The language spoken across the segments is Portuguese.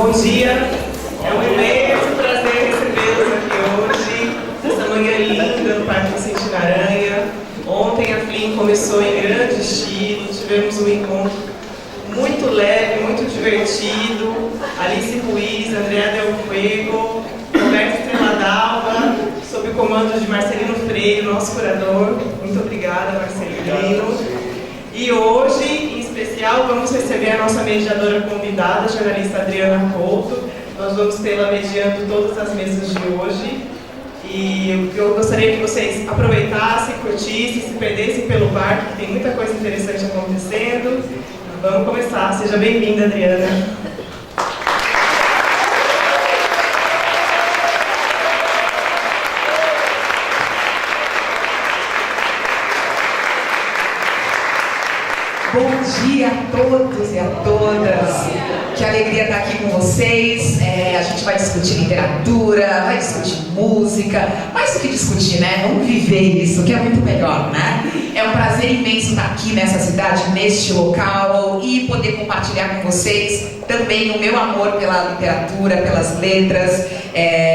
Bom dia, é um imenso prazer recebê-los aqui hoje, nessa manhã linda no Parque Vicente Aranha. Ontem a FLIM começou em grande estilo, tivemos um encontro muito leve, muito divertido. Alice Ruiz, Andréa Del Fuego, Roberto Estrela d'Alva, sob o comando de Marcelino Freire, nosso curador. Muito obrigada, Marcelino. E hoje, em especial, vamos receber a nossa mediadora convidada, a jornalista Adriana Couto. Nós vamos tê-la mediando todas as mesas de hoje. E eu gostaria que vocês aproveitassem, curtissem, se perdessem pelo parque, que tem muita coisa interessante acontecendo. Vamos começar. Seja bem-vinda, Adriana. Bom dia a todos e a todas, que alegria estar aqui com vocês. A gente vai discutir literatura, vai discutir música, mais do que discutir, né? Vamos viver isso, que é muito melhor, né? É um prazer imenso estar aqui nessa cidade, neste local e poder compartilhar com vocês também o meu amor pela literatura, pelas letras.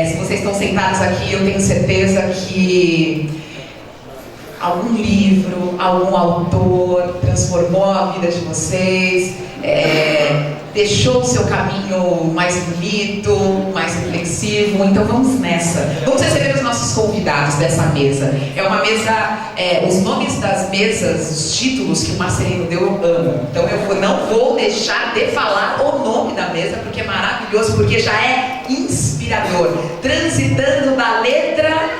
Se vocês estão sentados aqui, eu tenho certeza que algum livro, algum autor transformou a vida de vocês, deixou o seu caminho mais bonito, mais reflexivo. Então vamos nessa. Vamos receber os nossos convidados dessa mesa. É uma mesa, os nomes das mesas, os títulos que o Marcelino deu, eu amo. Então eu não vou deixar de falar o nome da mesa, porque é maravilhoso, porque já é inspirador. Transitando da letra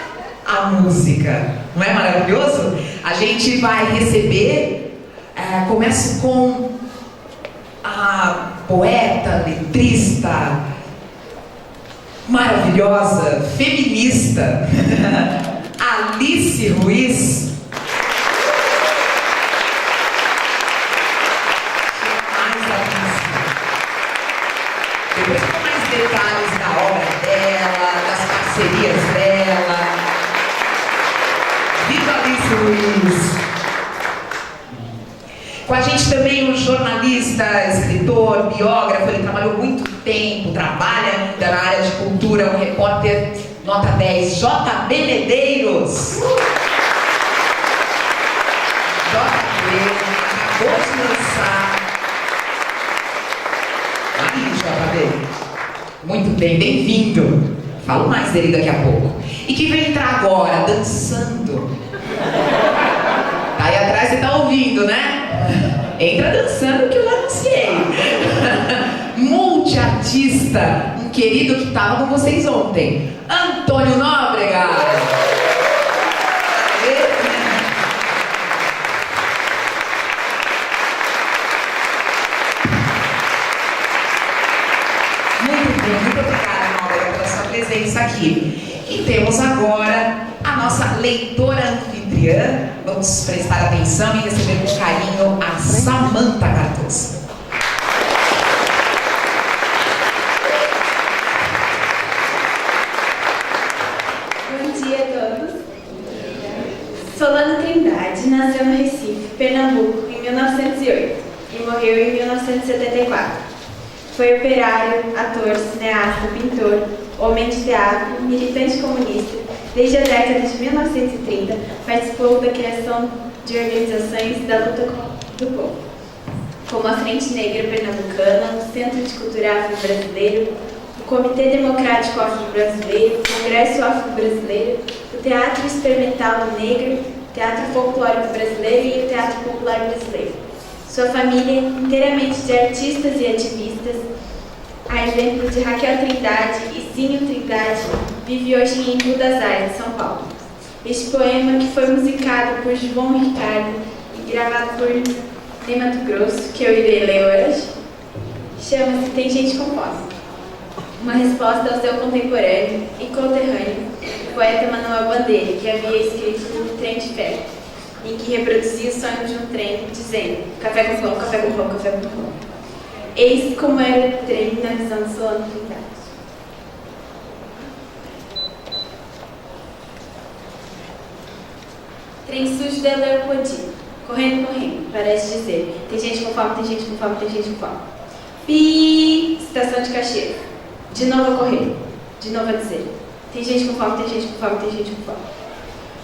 a música, não é maravilhoso? A gente vai receber, começo com a poeta, letrista, maravilhosa, feminista, Alice Ruiz. Depois com mais detalhes da obra dela, das parcerias dela. Viva Alice Ruiz! Com a gente também um jornalista, escritor, biógrafo. Ele trabalhou muito tempo, trabalha ainda na área de cultura, um repórter nota 10, JB Medeiros. JB acabou de lançar. Aí, JB. Muito bem, bem-vindo. Falo mais dele daqui a pouco. E que vem entrar agora, dançando. Tá aí atrás, você tá ouvindo, né? Entra dançando que eu anunciei. Multiartista, um querido que estava com vocês ontem, Antônio Nóbrega. Muito bem, muito obrigada, Nóbrega, pela sua presença aqui. E temos agora a nossa leitora anfitriã. Vamos prestar atenção e receber com carinho a Samantha Cardoso. Bom dia a todos. Solano Trindade nasceu no Recife, Pernambuco, em 1908 e morreu em 1974. Foi operário, ator, cineasta, pintor, homem de teatro, militante comunista. Desde a década de 1930, participou da criação de organizações da luta do povo, como a Frente Negra Pernambucana, o Centro de Cultura Afro-Brasileiro, o Comitê Democrático Afro-Brasileiro, o Congresso Afro-Brasileiro, o Teatro Experimental Negro, o Teatro Folclórico Brasileiro e o Teatro Popular Brasileiro. Sua família, inteiramente de artistas e ativistas, a exemplo de Raquel Trindade e Zinho Trindade, vive hoje em Buenos Aires, São Paulo. Este poema, que foi musicado por João Ricardo e gravado por Ney Mato Grosso, que eu irei ler hoje, chama-se Tem Gente com Fome. Uma resposta ao seu contemporâneo e conterrâneo, o poeta Manuel Bandeira, que havia escrito O Trem de Ferro, em que reproduzia o sonho de um trem, dizendo: café com pão, café com pão, café com pão. Eis como era o trem na visão de Solano Trindade. Trem sujo da Leopoldina, correndo, correndo, parece dizer: tem gente com fome, tem gente com fome, tem gente com fome. Pi! Estação de Caxias. De novo a correr. De novo a dizer. Tem gente com fome, tem gente com fome, tem gente com fome.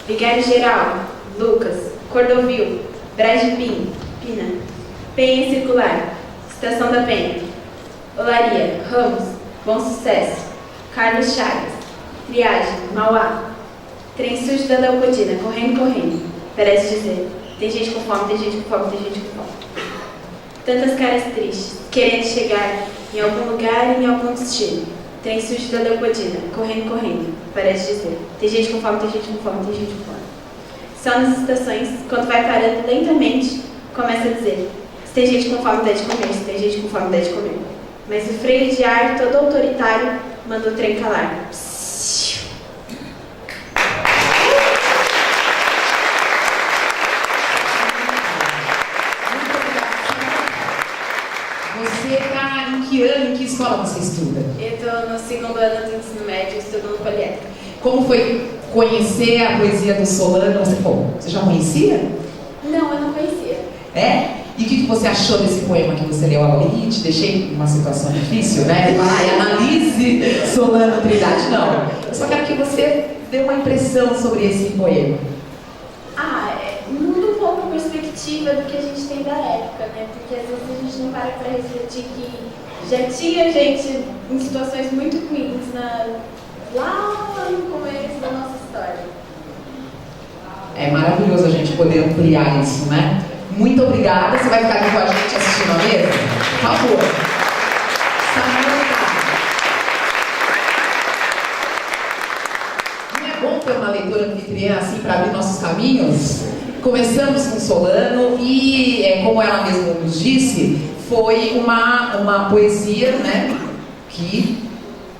Vigário Geral. Lucas. Cordovil. Braz de Pina. Penha Circular. Estação da Penha. Olaria. Ramos. Bom Sucesso. Carlos Chagas. Triagem. Mauá. Trem sujo da Leopoldina. Correndo. Parece dizer. Tem gente com fome, tem gente com fome, tem gente com fome. Tantas caras tristes, querendo chegar em algum lugar e em algum destino. Trem sujo da Leopoldina, correndo, parece dizer. Tem gente com fome, tem gente com fome, tem gente com fome. Só nas estações, quando vai parando lentamente, começa a dizer: se tem gente com fome, dá de comer, se tem gente com fome, dá de comer. Mas o freio de ar, todo autoritário, manda o trem calar. Você está em que ano, em que escola você estuda? Eu estou no segundo ano do ensino médio, estudando poliética. Como foi conhecer a poesia do Solano? Você já conhecia? Não, eu não conhecia. É? E o que você achou desse poema que você leu agora? Ih, te deixei numa situação difícil, né? Vai, analise Solano Trindade. Não. Eu só quero que você dê uma impressão sobre esse poema. Muda um pouco a perspectiva do que a gente tem da época, né? Porque às vezes a gente não para refletir que já tinha gente em situações muito ruins lá no começo da nossa história. É maravilhoso a gente poder ampliar isso, né? Muito obrigada. Você vai ficar aqui com a gente assistindo a mesa? Por favor. Não é bom ter uma leitura anfitriã assim para abrir nossos caminhos? Começamos com Solano e, como ela mesma nos disse, foi uma poesia, né, que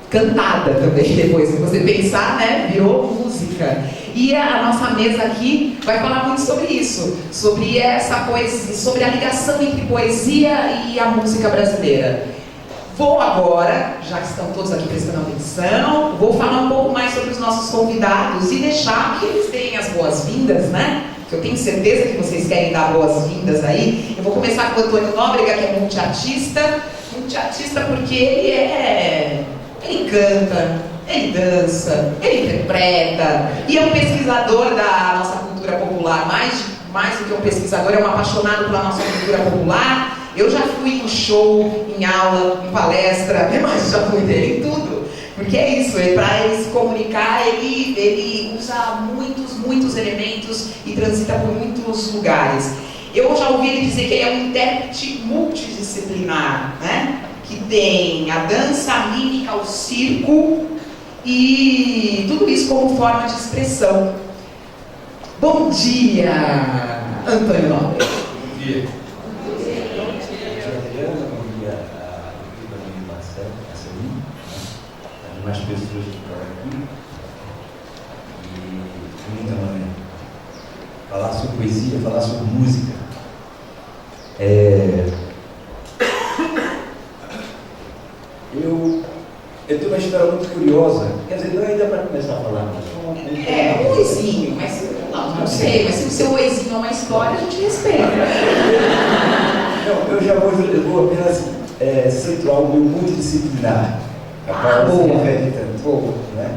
cantada também depois, se você pensar, né, virou música. E a nossa mesa aqui vai falar muito sobre isso, sobre essa poesia, sobre a ligação entre poesia e a música brasileira. Vou agora, já que estão todos aqui prestando atenção, vou falar um pouco mais sobre os nossos convidados e deixar que eles deem as boas-vindas, né? Que eu tenho certeza que vocês querem dar boas-vindas aí. Eu vou começar com o Antônio Nóbrega, que é multiartista porque ele canta, ele dança, ele interpreta e é um pesquisador da nossa cultura popular. Mais do que um pesquisador, é um apaixonado pela nossa cultura popular. Eu já fui em show, em aula, em palestra, mas já fui dele em tudo. Porque é isso, para ele se comunicar, ele usa muitos elementos e transita por muitos lugares. Eu já ouvi ele dizer que ele é um intérprete multidisciplinar, né? Que tem a dança, a mímica, o circo e tudo isso como forma de expressão. Bom dia, Antônio Nóbrega. Bom dia. Bom dia, Adriana. Bom dia a equipe do Marcelo, a Celine, as demais pessoas que estão aqui. E muita maneira. Falar sobre poesia, falar sobre música. Eu tenho uma história muito curiosa. Quer dizer, não é ainda para começar a falar, mas Um oizinho, mas não sei, mas se o seu oizinho é uma história, a gente respeita. Não, eu vou apenas situar o meu multidisciplinar. A palavra se refere tanto, né?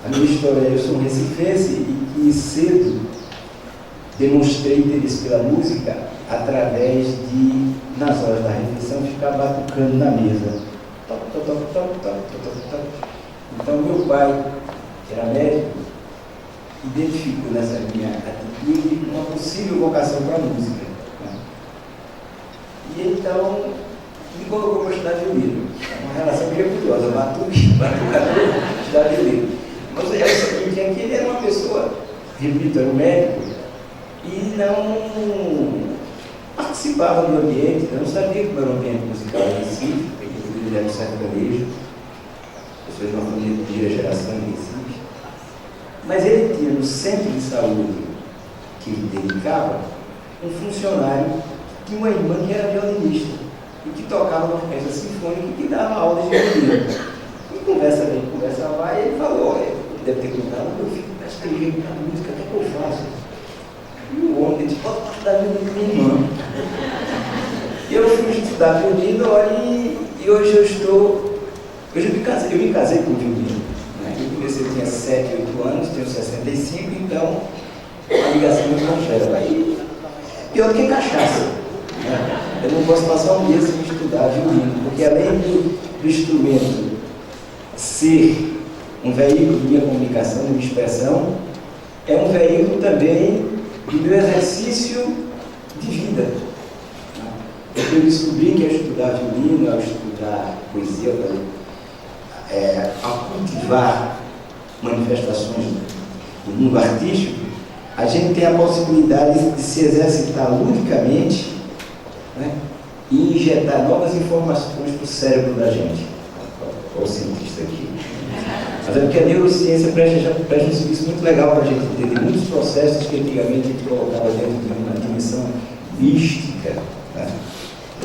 A minha história é: eu sou um recifense e que cedo demonstrei interesse pela música através de, nas horas da refeição, ficar batucando na mesa. Toc, toc, toc, toc, toc, toc, toc. Então, meu pai, que era médico, identificou nessa minha atitude uma possível vocação para a música, né? E então me colocou para estudar violino. Uma relação bem curiosa, batucador, estudar violino. Mas é o seguinte, é que ele era uma pessoa, repito, era um médico, e não participava do ambiente, eu não sabia como era o ambiente musical em Recife, porque ele era um sertanejo, pessoas de uma família de primeira geração em Recife. Mas ele tinha no centro de saúde que ele dedicava um funcionário que tinha uma irmã que era violinista e que tocava uma orquestra sinfônica e que dava aulas de violino. E conversa vem, conversa vai, e ele falou: ele deve ter contado, meu filho está escrevendo para música, o que é que eu faço? E o homem disse: pode dar violino com minha irmã. Eu fui estudar violino, e E hoje eu me casei com violino. Né? Eu comecei, eu tinha 7, 8 anos, tenho 65, então a ligação muito congela. Aí é pior do que cachaça. Né? Eu não posso passar um dia sem estudar violino, porque além do instrumento ser um veículo de minha comunicação, de minha expressão, é um veículo também do meu exercício de vida. Eu descobri que ao estudar violino, ao estudar poesia, ao cultivar manifestações do mundo artístico, a gente tem a possibilidade de se exercitar ludicamente, né, e injetar novas informações para o cérebro da gente. Olha o cientista aqui. Mas é porque a neurociência presta um serviço muito legal para a gente entender muitos processos que antigamente a gente colocava dentro de uma dimensão mística, né?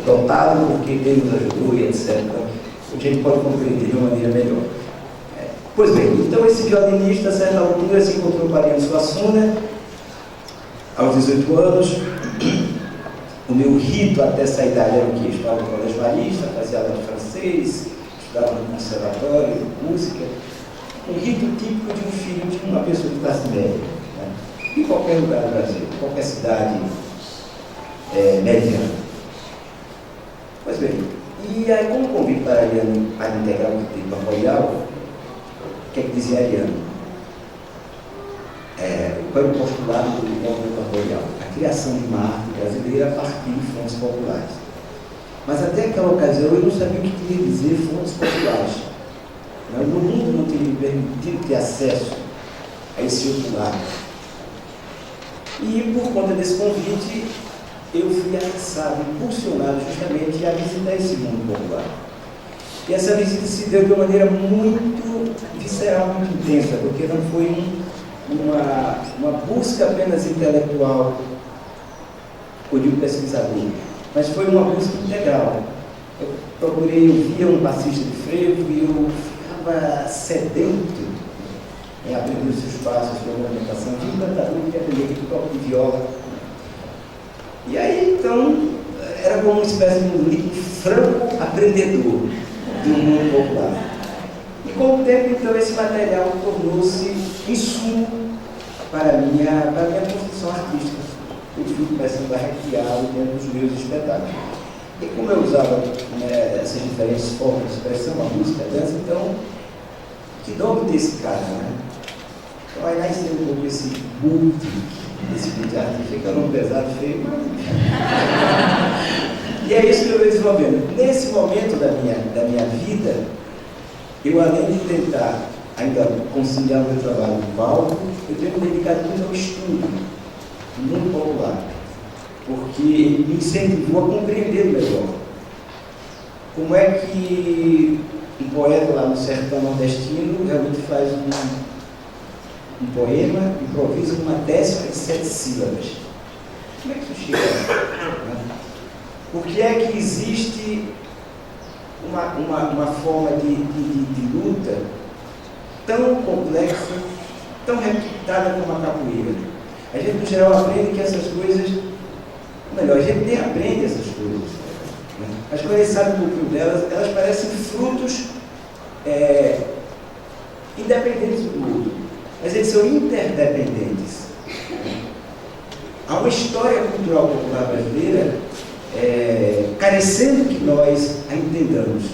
Dotado porque Deus nos ajudou e etc. Então, a gente pode compreender de uma maneira melhor. Pois bem, então esse violinista, a certa altura, se encontrou com Ariano Suassuna, aos 18 anos. O meu rito até essa idade era o quê? Estava no colégio marista, fazia aula de francês, estudava no conservatório, música. Um rito típico de um filho de uma pessoa de classe média, né? Em qualquer lugar do Brasil, em qualquer cidade mediana. Pois bem, e aí como convite para Ariano a integrar o Banco Royal, o que é que dizia Ariano? Qual é o postulado do Banco Royal? A criação de uma arte brasileira a partir de fontes populares. Mas até aquela ocasião eu não sabia o que queria dizer fontes populares. O mundo não teria me permitido ter acesso a esse outro lado. E por conta desse convite, eu fui acessado, impulsionado justamente a visitar esse mundo popular. E essa visita se deu de uma maneira muito visceral, muito intensa, porque não foi uma busca apenas intelectual ou de um pesquisador, mas foi uma busca integral. Eu via um passista de frevo e eu ficava sedento em aprender os seus passos, a sua movimentação, de um cantador que aprender que toca de viola. E aí, então, era como uma espécie de um franco aprendedor do mundo popular. E com o tempo, então, esse material tornou-se insumo para a minha construção artística. Eu fui começando a recriá-lo dentro dos meus espetáculos. E como eu usava essas diferentes formas de expressão, a música, a dança, então, que nome desse cara, né? Então, aí nasceu um pouco esse multi, esse tipo de artista, que é um nome pesado, feio, mas... E é isso que eu venho desenvolvendo. Nesse momento da minha vida, eu, além de tentar ainda conciliar o meu trabalho no palco, eu tenho me dedicado muito ao estudo do mundo popular, porque ele me incentivou a compreender melhor como é que um poeta lá no sertão nordestino realmente faz um poema, improvisa uma décima de 7 sílabas. Como é que isso chega lá? Por que é que existe uma forma de luta tão complexa, tão requintada como a capoeira? A gente, no geral, aprende que essas coisas... Ou melhor, a gente nem aprende essas coisas. Né? Mas quando a gente sabe um pouquinho delas, elas parecem frutos independentes um do outro. Mas eles são interdependentes. Há uma história cultural popular brasileira carecendo que nós a entendamos.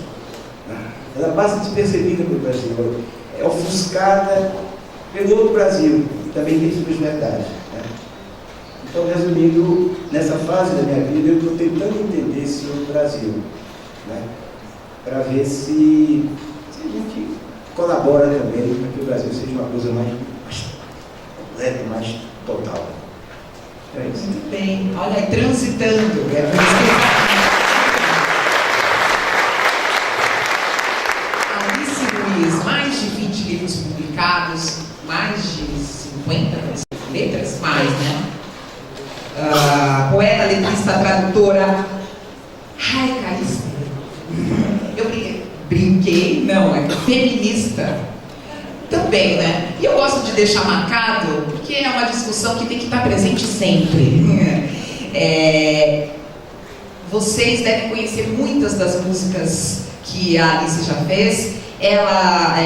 Né? Ela passa despercebida pelo Brasil, é ofuscada pelo outro Brasil, que também tem suas verdades. Né? Então, resumindo, nessa fase da minha vida, eu estou tentando entender esse outro Brasil, né? Para ver se a gente colabora também para que o Brasil seja uma coisa mais completa, mais total. É isso. Muito bem. Olha aí, transitando. Alice Luiz, mais de 20 livros publicados, mais de 50 letras, mais, né? Poeta, letrista, tradutora. Ai, Calista. Eu brinquei, não, é feminista também, né? E eu gosto de deixar marcado, porque é uma discussão que tem que estar presente sempre. vocês devem conhecer muitas das músicas que a Alice já fez. Ela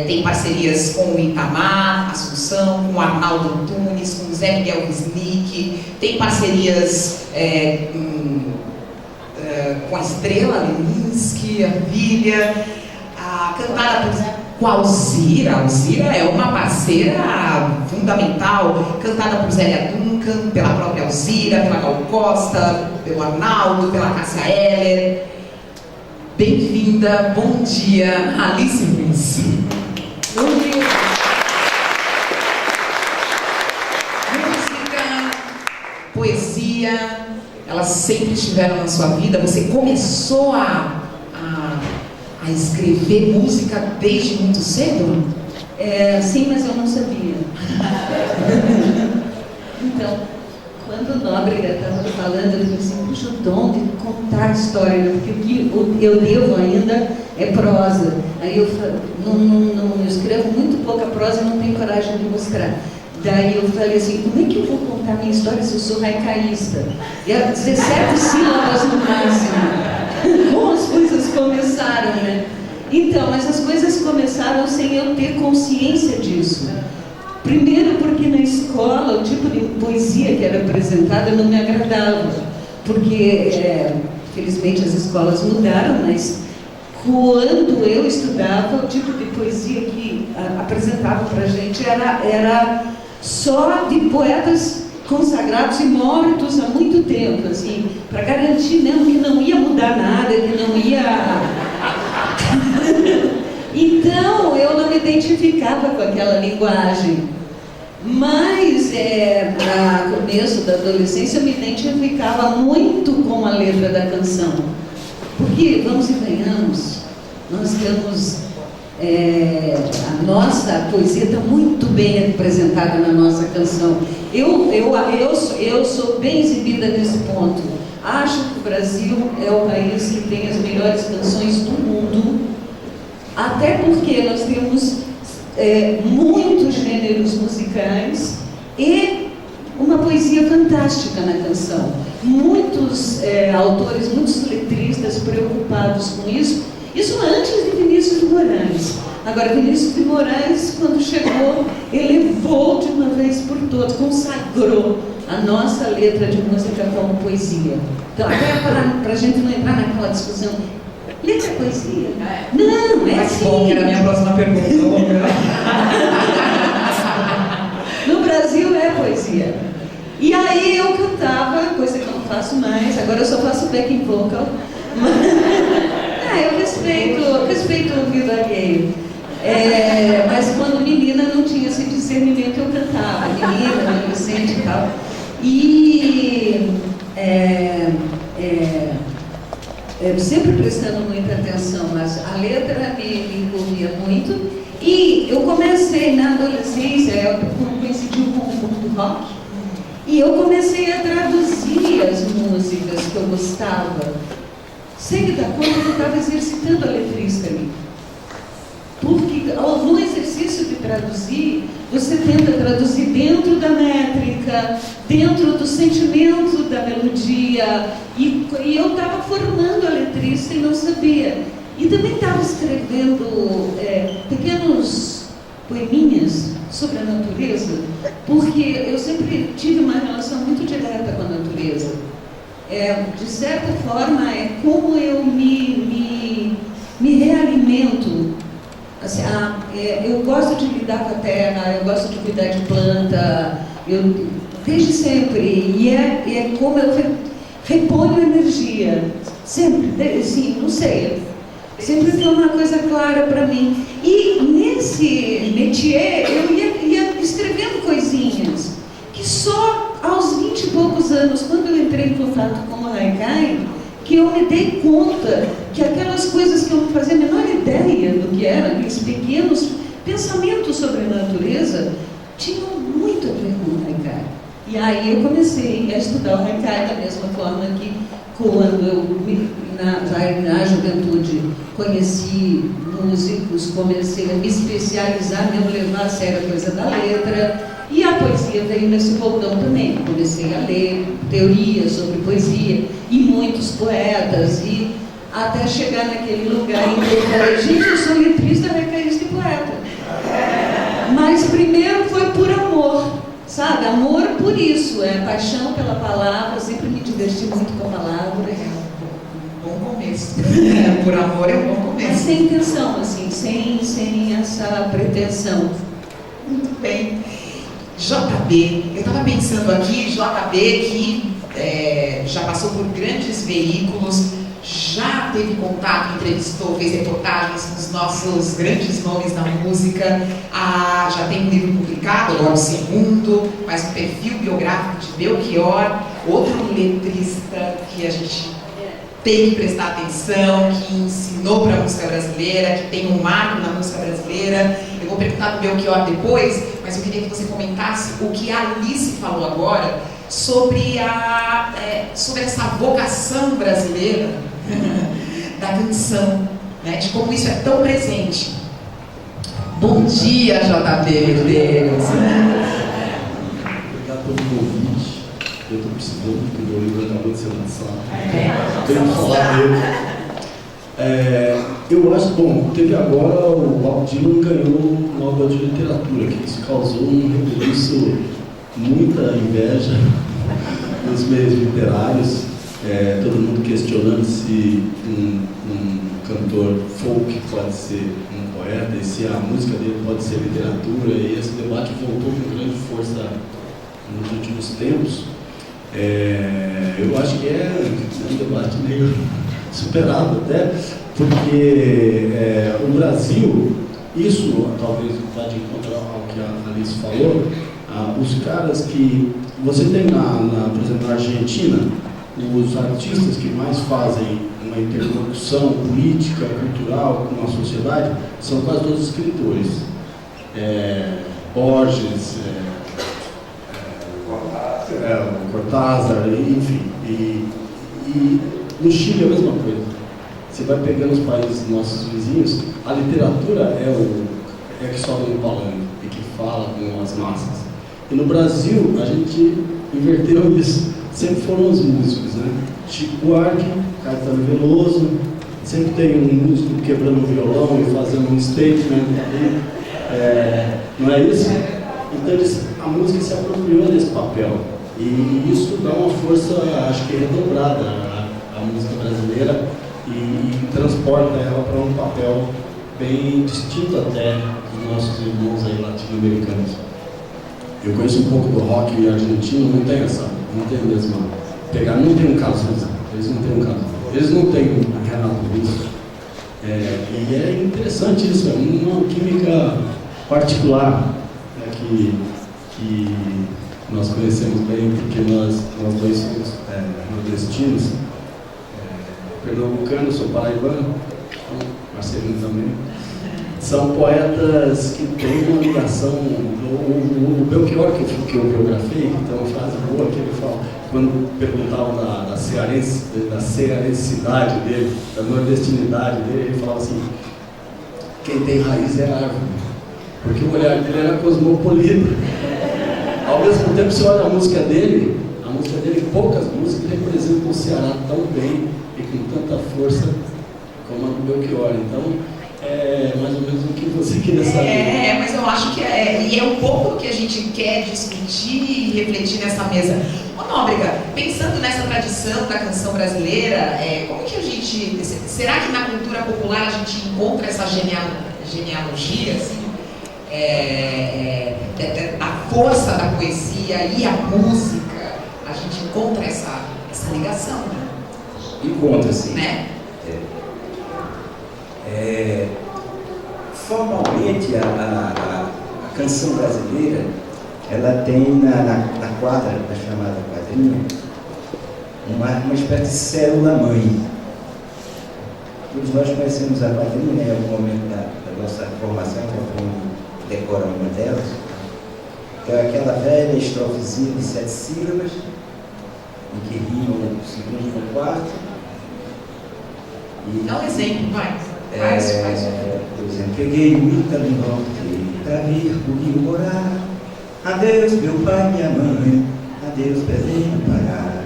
tem parcerias com o Itamar Assunção, com o Arnaldo Antunes, com o Zé Miguel Wisnik, tem parcerias com a Estrela Leminski, a Vilha, cantada com a Alzira. A Alzira é uma parceira fundamental, cantada por Zélia Duncan, pela própria Alzira, pela Gal Costa, pelo Arnaldo, pela Cássia Eller. Bem-vinda, bom dia, Alice Ruiz. Bom dia. Música, poesia, elas sempre estiveram na sua vida. Você começou a escrever música desde muito cedo? Sim, mas eu não sabia. Então, quando o Nóbrega estava falando, eu falei assim, puxa, o dom de contar história, porque o que eu devo ainda é prosa. Aí eu não escrevo muito pouca prosa e não tenho coragem de mostrar. Daí eu falei assim, como é que eu vou contar minha história se eu sou haicaísta? E era 17 sílabas no máximo. Como as coisas começaram, né? Então, mas as coisas começaram sem eu ter consciência disso. Primeiro porque na escola o tipo de poesia que era apresentada não me agradava. Porque, felizmente, as escolas mudaram, mas quando eu estudava, o tipo de poesia que apresentava pra gente era só de poetas consagrados e mortos há muito tempo, assim, para garantir mesmo que não ia mudar nada, que não ia... Então, eu não me identificava com aquela linguagem. Mas, no começo da adolescência, eu me identificava muito com a letra da canção. Porque, vamos e venhamos, nós temos... a nossa poesia está muito bem representada na nossa canção. Eu sou bem exibida nesse ponto. Acho que o Brasil é o país que tem as melhores canções do mundo, até porque nós temos muitos gêneros musicais e uma poesia fantástica na canção. Muitos autores, muitos letristas preocupados com isso. Isso antes de Vinícius de Moraes. Agora, Vinícius de Moraes, quando chegou, elevou de uma vez por todas, consagrou a nossa letra de música como poesia. Então, até para a gente não entrar naquela discussão, letra é poesia? Não, é assim. Bom, que era a minha próxima pergunta. No Brasil é poesia. E aí eu cantava, coisa que eu não faço mais, agora eu só faço backing vocal. Eu respeito o ouvido alheio. Mas quando menina não tinha esse discernimento, eu cantava, menina, adolescente e tal. E sempre prestando muita atenção, mas a letra me envolvia muito. E eu comecei na adolescência, coincidiu com um pouco do rock, e eu comecei a traduzir as músicas que eu gostava. Sem me dar conta que eu estava exercitando a letrista ali. Porque no exercício de traduzir, você tenta traduzir dentro da métrica, dentro do sentimento da melodia. E eu estava formando a letrista e não sabia. E também estava escrevendo pequenos poeminhas sobre a natureza, porque eu sempre tive uma relação muito direta com a natureza. De certa forma, é como eu me realimento. Assim, eu gosto de lidar com a terra, eu gosto de cuidar de planta, desde sempre. E é como eu reponho energia. Sempre, assim, não sei. Sempre foi uma coisa clara para mim. E nesse métier, eu ia escrevendo coisinhas que só aos 20 e poucos anos, quando eu entrei em contato com o Haikai, que eu me dei conta que aquelas coisas que eu não fazia a menor ideia do que eram, aqueles pequenos pensamentos sobre a natureza, tinham muito a ver com o Haikai. E aí eu comecei a estudar o Haikai da mesma forma que quando eu, na juventude, conheci músicos, comecei a me especializar, mesmo levar a sério a coisa da letra. E a poesia veio nesse botão também. Comecei a ler teorias sobre poesia e muitos poetas, e até chegar naquele lugar em que eu falei, gente, eu sou letrista, recaísta e poeta. Mas primeiro foi por amor, sabe? Amor por isso, paixão pela palavra, sempre me diverti muito com a palavra. Bom começo. Por amor é um bom começo. Mas sem intenção, assim, sem essa pretensão. Muito bem. JB, eu estava pensando aqui, JB que já passou por grandes veículos, já teve contato, entrevistou, fez reportagens com os nossos grandes nomes da música, já tem um livro publicado, agora o segundo, mais um perfil biográfico de Belchior, outro letrista que a gente tem que prestar atenção, que ensinou para a música brasileira, que tem um marco na música brasileira. Eu vou perguntar do Belchior depois, mas eu queria que você comentasse o que a Alice falou agora sobre essa vocação brasileira da canção, né, de como isso é tão presente. Bom dia, JB, meu Deus. Obrigado pelo convite. Eu estou precisando, porque o meu livro acabou de ser lançado. Tenho que falar dele. Eu acho, bom, teve agora o Bob Dylan ganhou o Nobel de Literatura, que isso causou um rebuliço, muita inveja nos meios literários, todo mundo questionando se um cantor folk pode ser um poeta e se a música dele pode ser literatura, e esse debate voltou com grande força nos últimos tempos. Eu acho que é um debate meio superado até, porque o Brasil, isso talvez vá de encontro ao que a Alice falou, os caras que você tem, por exemplo, na Argentina, os artistas que mais fazem uma interlocução política, cultural com a sociedade, são quase todos escritores. Borges, Cortázar, enfim. E no Chile é a mesma coisa. Você vai pegando os países nossos vizinhos, a literatura é que sobe no palanque e que fala com as massas. E no Brasil, a gente inverteu isso. Sempre foram os músicos, né? Chico Buarque, Caetano Veloso, sempre tem um músico quebrando o violão e fazendo um statement ali. Não é isso? Então a música se apropriou desse papel. E isso dá uma força, acho que redobrada à música brasileira e transporta ela para um papel bem distinto até dos nossos irmãos aí latino-americanos. Eu conheço um pouco do rock argentino, não tem a mesma pegada, não tem um Cazuza, eles não têm um Cazuza, eles não têm um Renato Russo. E é interessante isso, é uma química particular, né, que nós conhecemos bem, porque nós dois somos nordestinos, pernambucano, sou paraibano, Marcelino também. São poetas que têm uma ligação. O Belchior, que eu biografei, tem uma frase boa que ele fala, quando perguntavam da cearensidade dele, da nordestinidade dele, ele falava assim: quem tem raiz é árvore, porque o olhar dele era cosmopolita. Ao mesmo tempo, você olha a música dele, poucas músicas representam o Ceará tão bem e com tanta força como a do Belchior. Então, mais ou menos o que você queria saber. Mas eu acho que e é um pouco do que a gente quer discutir e refletir nessa mesa. Ô Nóbrega, pensando nessa tradição da canção brasileira, como que a gente... Será que na cultura popular a gente encontra essa genealogia, assim? A força da poesia e a música, a gente encontra essa ligação, né? Encontra, sim. Né? Formalmente, a canção brasileira, ela tem na quadra, na chamada quadrinha, uma espécie de célula-mãe. Todos nós conhecemos a quadrinha, né, em algum momento da nossa formação, qualquer um decora uma delas, que é aquela velha estrofezinha de 7 sílabas, em que rimam o segundo com o quarto. Dá um exemplo, vai. Por exemplo, peguei o Ita do norte para vir comigo morar. Adeus, meu pai, minha mãe, adeus, Belém do Pará.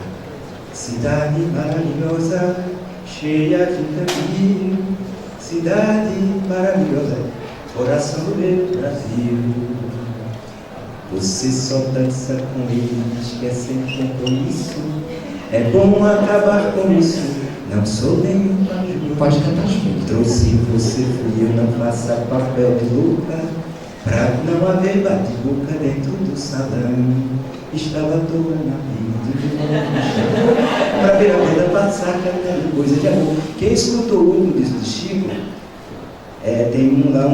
Cidade maravilhosa, cheia de caminho, cidade maravilhosa, coração do meu Brasil. Você só dança com ele, esquecendo compromisso. É bom acabar com isso, não sou nenhum pajudo. Pode cantar junto. Trouxe você, fui eu, não faça papel de louca, pra não haver bate-boca dentro do salão. Estava toda na vida, pra ver a banda passar cantando coisa de amor. Quem escutou o último disco de Chico, tem lá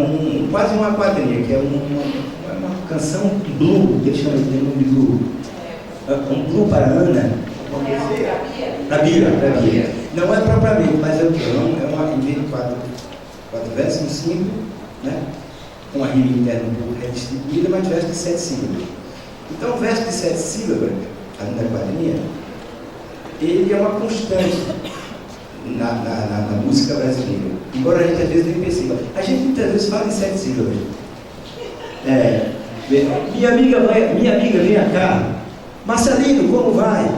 quase uma quadrilha, que é uma canção blue, que eles chamam de nome de blue. Um blue para Ana. Para Bia. Não é propriamente, mas é o que? É uma em vez de quatro versos, são 5, né? Com a rima interna um pouco redistribuída, mas verso de 7 sílabas. Então, o verso de 7 sílabas, além da quadrinha, ele é uma constante na música brasileira. Embora a gente às vezes nem perceba. A gente muitas vezes fala em 7 sílabas. Minha amiga vem cá. Marcelino, como vai?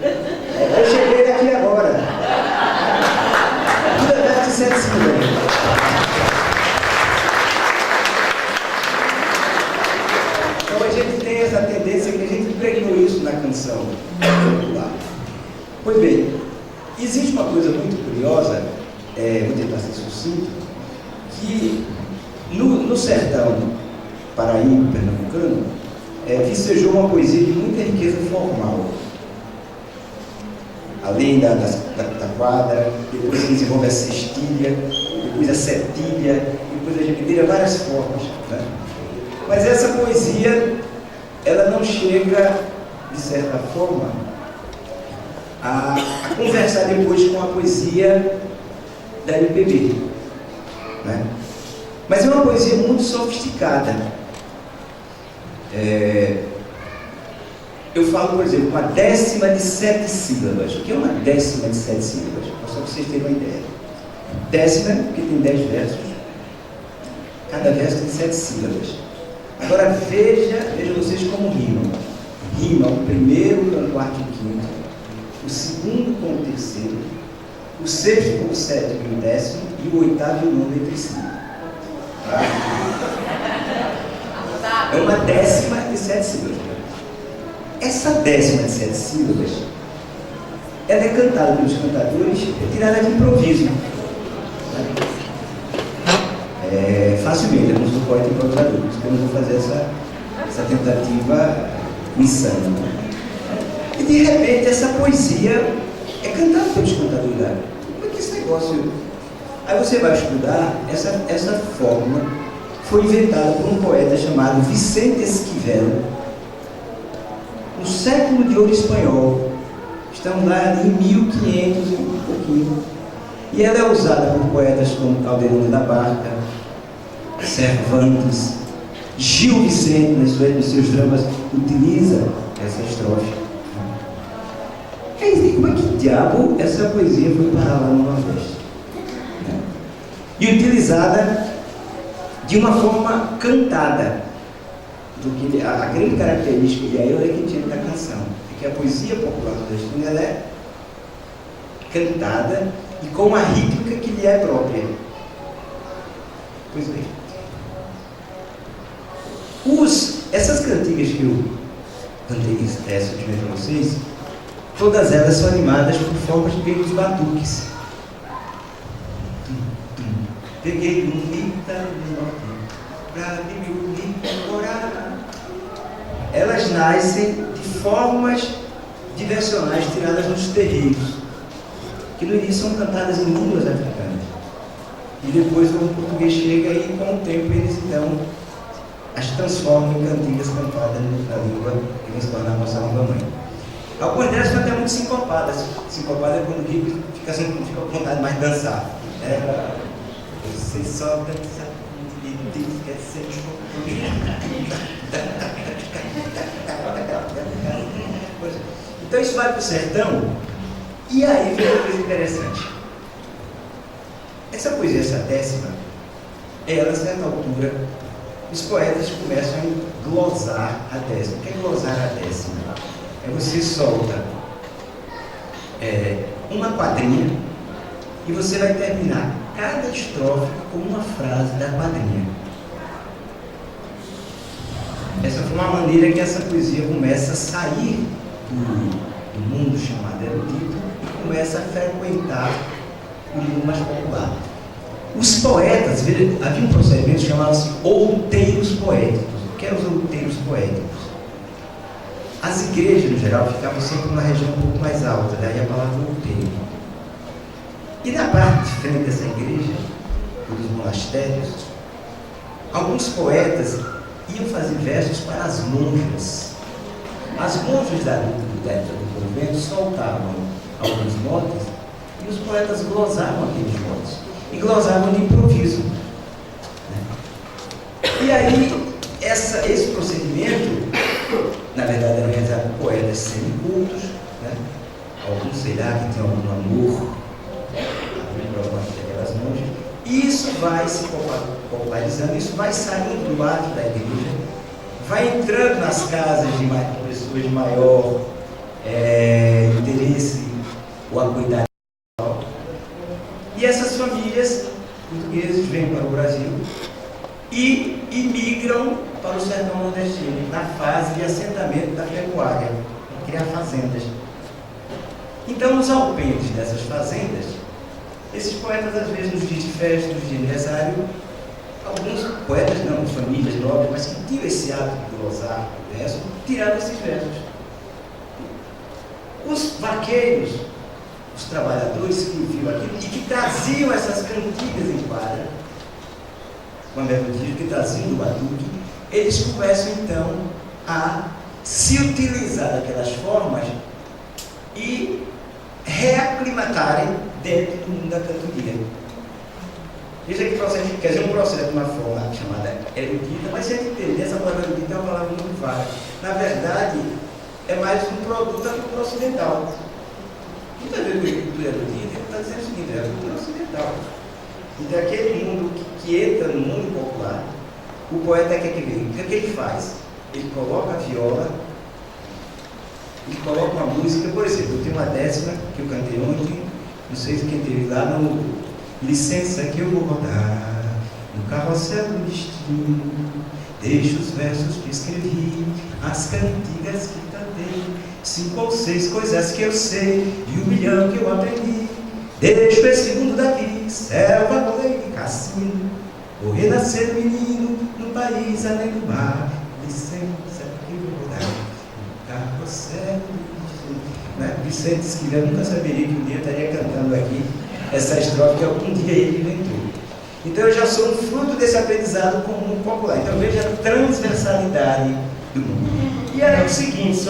Eu cheguei daqui agora. Tudo é verso de 7 sílabas. Então a gente tem essa tendência que a gente impregnou isso na canção popular. Pois bem, existe uma coisa muito curiosa, vou tentar ser sucinto, que no sertão paraíba, pernambucano, vicejou uma poesia de muita riqueza formal. Além da quadra, depois se desenvolve a cestilha, depois a setilha, depois a gemedeira, várias formas. Né? Mas essa poesia, ela não chega, de certa forma, a conversar depois com a poesia da MPB. Né? Mas é uma poesia muito sofisticada. Eu falo, por exemplo, uma décima de 7 sílabas. O que é uma décima de 7 sílabas? Só para vocês terem uma ideia. Décima, porque tem 10 versos. Cada verso tem 7 sílabas. Agora veja vocês como rimam. Rima o primeiro com o quarto e o quinto, o segundo com o terceiro, o sexto com o sétimo e o décimo, e o oitavo e o nono entre si. É uma décima de 7 sílabas. Essa décima de 7 sílabas, ela é cantada pelos cantadores, tirada de improviso. Facilmente, eu não sou poeta improvisador, por isso que eu não vou fazer essa tentativa insana. E de repente essa poesia é cantada pelos cantadores. Como é que esse negócio... Aí você vai estudar, essa fórmula foi inventada por um poeta chamado Vicente Esquivel, no século de ouro espanhol. Estamos lá em 1500 e um pouquinho. E ela é usada por poetas como Caldeirão da Barca, Cervantes, Gil Vicente, nos seus dramas, utiliza essa estrofe. Aí, como é que diabo essa poesia foi parar lá no Nordeste? E utilizada de uma forma cantada. Porque a grande característica de Ailton é que tinha da canção, é que a poesia popular nordestina ela é cantada e com a rítmica que lhe é própria. Pois bem, essas cantigas que eu cantei para vocês, todas elas são animadas por formas de pelos batuques. Peguei bonita no norte, pra me bonita morar. Elas nascem de formas diversionais tiradas nos terreiros, que no início são cantadas em línguas africanas. E depois o português chega e com o tempo eles então as transformam em cantigas cantadas na língua que vem se tornar a nossa língua mãe. Algumas delas são até muito sincopadas. Sincopada é quando o rico fica com vontade mais de dançar. Você só dança e esquece. Então isso vai para o sertão, e aí vem uma coisa interessante. Essa poesia, essa décima, ela, a certa altura, os poetas começam a glosar a décima. O que é glosar a décima? É você solta uma quadrinha e você vai terminar cada estrofe com uma frase da quadrinha. Essa foi uma maneira que essa poesia começa a sair do mundo chamado erudito e começa a frequentar o mundo mais popular. Os poetas, havia um procedimento que chamava-se outeiros poéticos. O que eram os outeiros poéticos? As igrejas, no geral, ficavam sempre numa região um pouco mais alta, daí a palavra outeiro. E na parte de frente dessa igreja, dos monastérios, alguns poetas iam fazer versos para as monjas. As monjas do convento soltavam alguns motes e os poetas glosavam aqueles motes. E glosavam de improviso. E aí, esse procedimento, na verdade, era realizado por poetas semicultos, né? Alguns, sei lá, que tem algum amor, aquelas monjas. E isso vai se popularizando, isso vai saindo do átrio da igreja, vai entrando nas casas de pessoas de maior interesse ou acuidade. E essas famílias portuguesas vêm para o Brasil e imigram para o sertão nordestino, na fase de assentamento da pecuária, para criar fazendas. Então, nos alpendres dessas fazendas, esses poetas, às vezes, nos dias de festa, nos dias de aniversário, alguns poetas, não, famílias nobres, mas que tinham esse hábito de glosar o verso, tiravam esses versos. Os vaqueiros, os trabalhadores que viviam aquilo e que traziam essas cantigas em quadra, com a melodia que traziam do batuque, eles começam então a se utilizar daquelas formas e reaclimatarem dentro do mundo da cantoria. Veja que processo, quer dizer, um processo de uma forma chamada erudita, mas se a gente entender, essa palavra erudita é uma palavra muito vaga. Na verdade, é mais um produto da cultura ocidental. Muitas vezes a cultura erudita está dizendo o seguinte, é a cultura ocidental. Então, aquele mundo que entra no mundo popular, o poeta quer que veja. O que ele faz? Ele coloca a viola, ele coloca uma música, por exemplo, eu tenho uma décima que eu cantei ontem, não sei se quem teve lá, no Licença que eu vou rodar no carrossel do destino, deixo os versos que escrevi, as cantigas que cantei, 5 ou 6 coisas que eu sei e 1 milhão que eu aprendi. Deixo esse mundo daqui, selva, rodeio e cassino, vou renascer menino no país além do mar. Licença que eu vou rodar no carrossel do destino. Vicente Esquivel, eu nunca saberia que um dia eu estaria cantando aqui essa estrofe que algum dia ele inventou. Então eu já sou um fruto desse aprendizado comum popular. Então veja a transversalidade do mundo. E aí é o seguinte,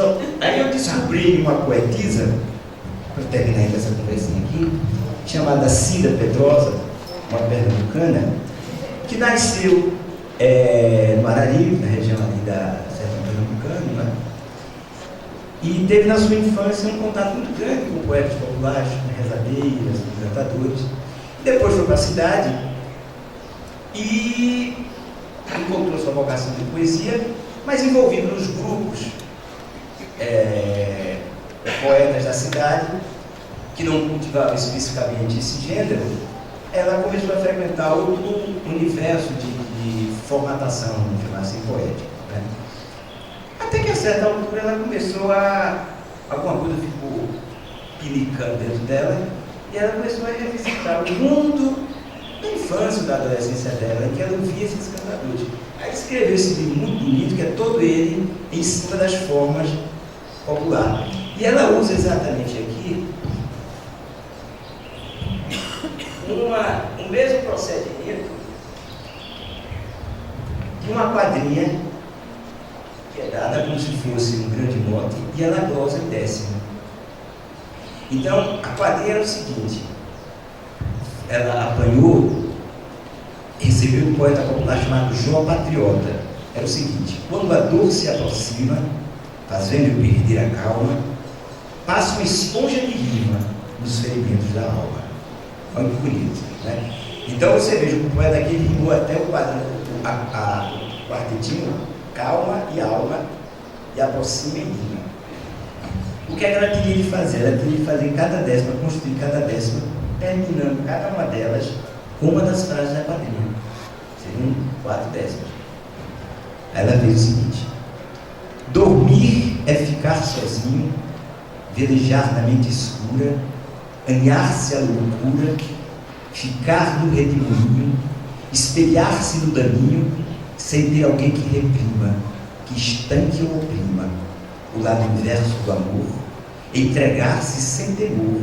aí eu descobri uma poetisa, para terminar ainda essa conversinha aqui, chamada Cida Pedrosa, uma pernambucana, que nasceu no Arari, na região ali da Serra Pernambucana, né? E teve na sua infância um contato muito grande com poetas populares, com rezadeiras, com cantadores. Depois foi para a cidade e encontrou sua vocação de poesia, mas envolvido nos grupos poetas da cidade, que não cultivavam especificamente esse gênero, ela começou a frequentar outro universo de formatação, vamos chamar assim, poética. Né? Até que a certa altura ela começou alguma coisa ficou pinicando dentro dela, e ela começou a revisitar o mundo da infância, da adolescência dela, em que ela ouvia esses cantadores. Aí escreveu esse livro muito bonito, que é todo ele em cima das formas populares. E ela usa exatamente aqui o mesmo procedimento de uma quadrinha que é dada como se fosse um grande mote, e ela glosa em décima. Então, a quadrinha era o seguinte: ela apanhou, recebeu um poeta popular chamado João Patriota. Era o seguinte: quando a dor se aproxima, fazendo-eu perder a calma, passa uma esponja de rima nos ferimentos da alma. Olha que bonito, né? Então você veja que o poeta aqui rimou até o quartetinho, calma e alma, e aproxima e rima. O que ela teria de fazer? Ela teria de fazer cada décima, construir cada décima, terminando cada uma delas com uma das frases da quadrilha. Seriam 4 décimas. Aí ela fez o seguinte: dormir é ficar sozinho, velejar na mente escura, aninhar-se à loucura, ficar no redemoinho, espelhar-se no daninho, sem ter alguém que reprima, que estanque ou oprima o lado inverso do amor, entregar-se sem temor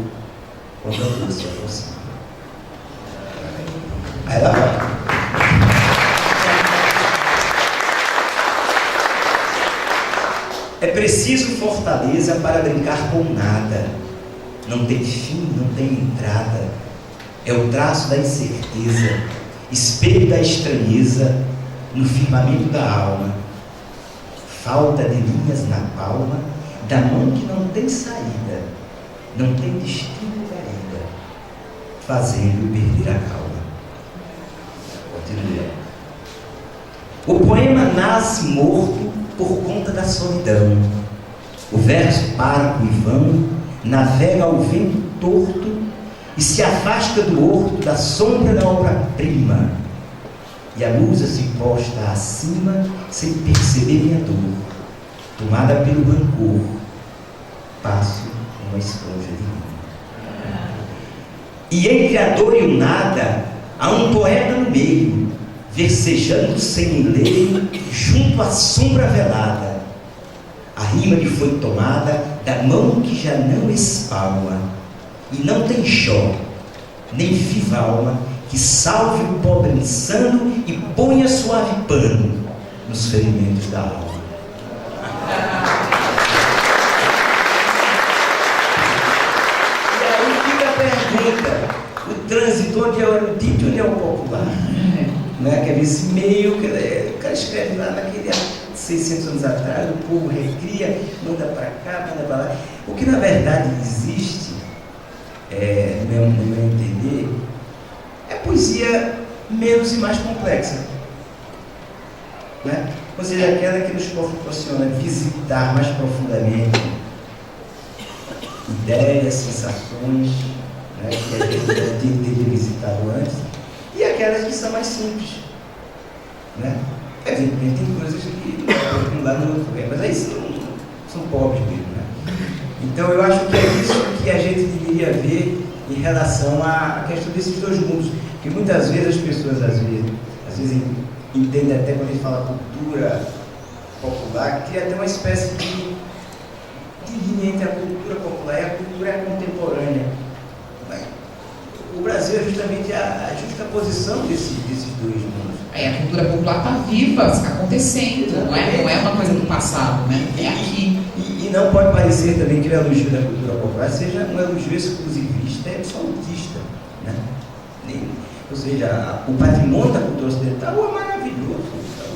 quando a dor se aproxima. Aí ela vai. É preciso fortaleza para brincar com nada. Não tem fim, não tem entrada. É o traço da incerteza, espelho da estranheza no firmamento da alma. Falta de linhas na palma da mão que não tem saída, não tem destino guarida, fazendo perder a calma. Continua. O poema nasce morto por conta da solidão. O verso páraco e vão navega ao vento torto e se afasta do horto da sombra da obra-prima, e a musa se posta acima sem perceber minha dor. Tomada pelo rancor, passo uma esponja de mim. E entre a dor e o nada há um poeta no meio, versejando sem enleio junto à sombra velada. A rima lhe foi tomada da mão que já não espalma, e não tem chó, nem viva alma que salve o pobre insano e ponha suave pano nos ferimentos da alma. E aí fica a pergunta: o trânsito, onde é o erudito e onde é o popular? Né? Quer ver esse meio, o cara escreve lá naquele 600 anos atrás, o povo recria, manda para cá, manda para lá. O que na verdade existe, no meu entender, é poesia menos e mais complexa, né? Ou seja, aquela que nos proporciona visitar mais profundamente ideias, sensações, né, que a gente não teria visitado antes, e aquelas que são mais simples, né? Evidentemente tem coisas que não dá no outro lugar, mas aí são pobres mesmo, né? Então eu acho que é isso que a gente deveria ver em relação à questão desses dois mundos, que muitas vezes as pessoas às vezes entendem, até quando a gente fala cultura popular, que cria até uma espécie de linha entre a cultura popular e a cultura contemporânea. O Brasil é justamente a justaposição desses dois mundos. A cultura popular está viva, está acontecendo, não é uma coisa do passado, né? É aqui. E não pode parecer também que o elogio da cultura popular seja um elogio exclusivista e absolutista, né? Ou seja, o patrimônio da cultura ocidental é maravilhoso,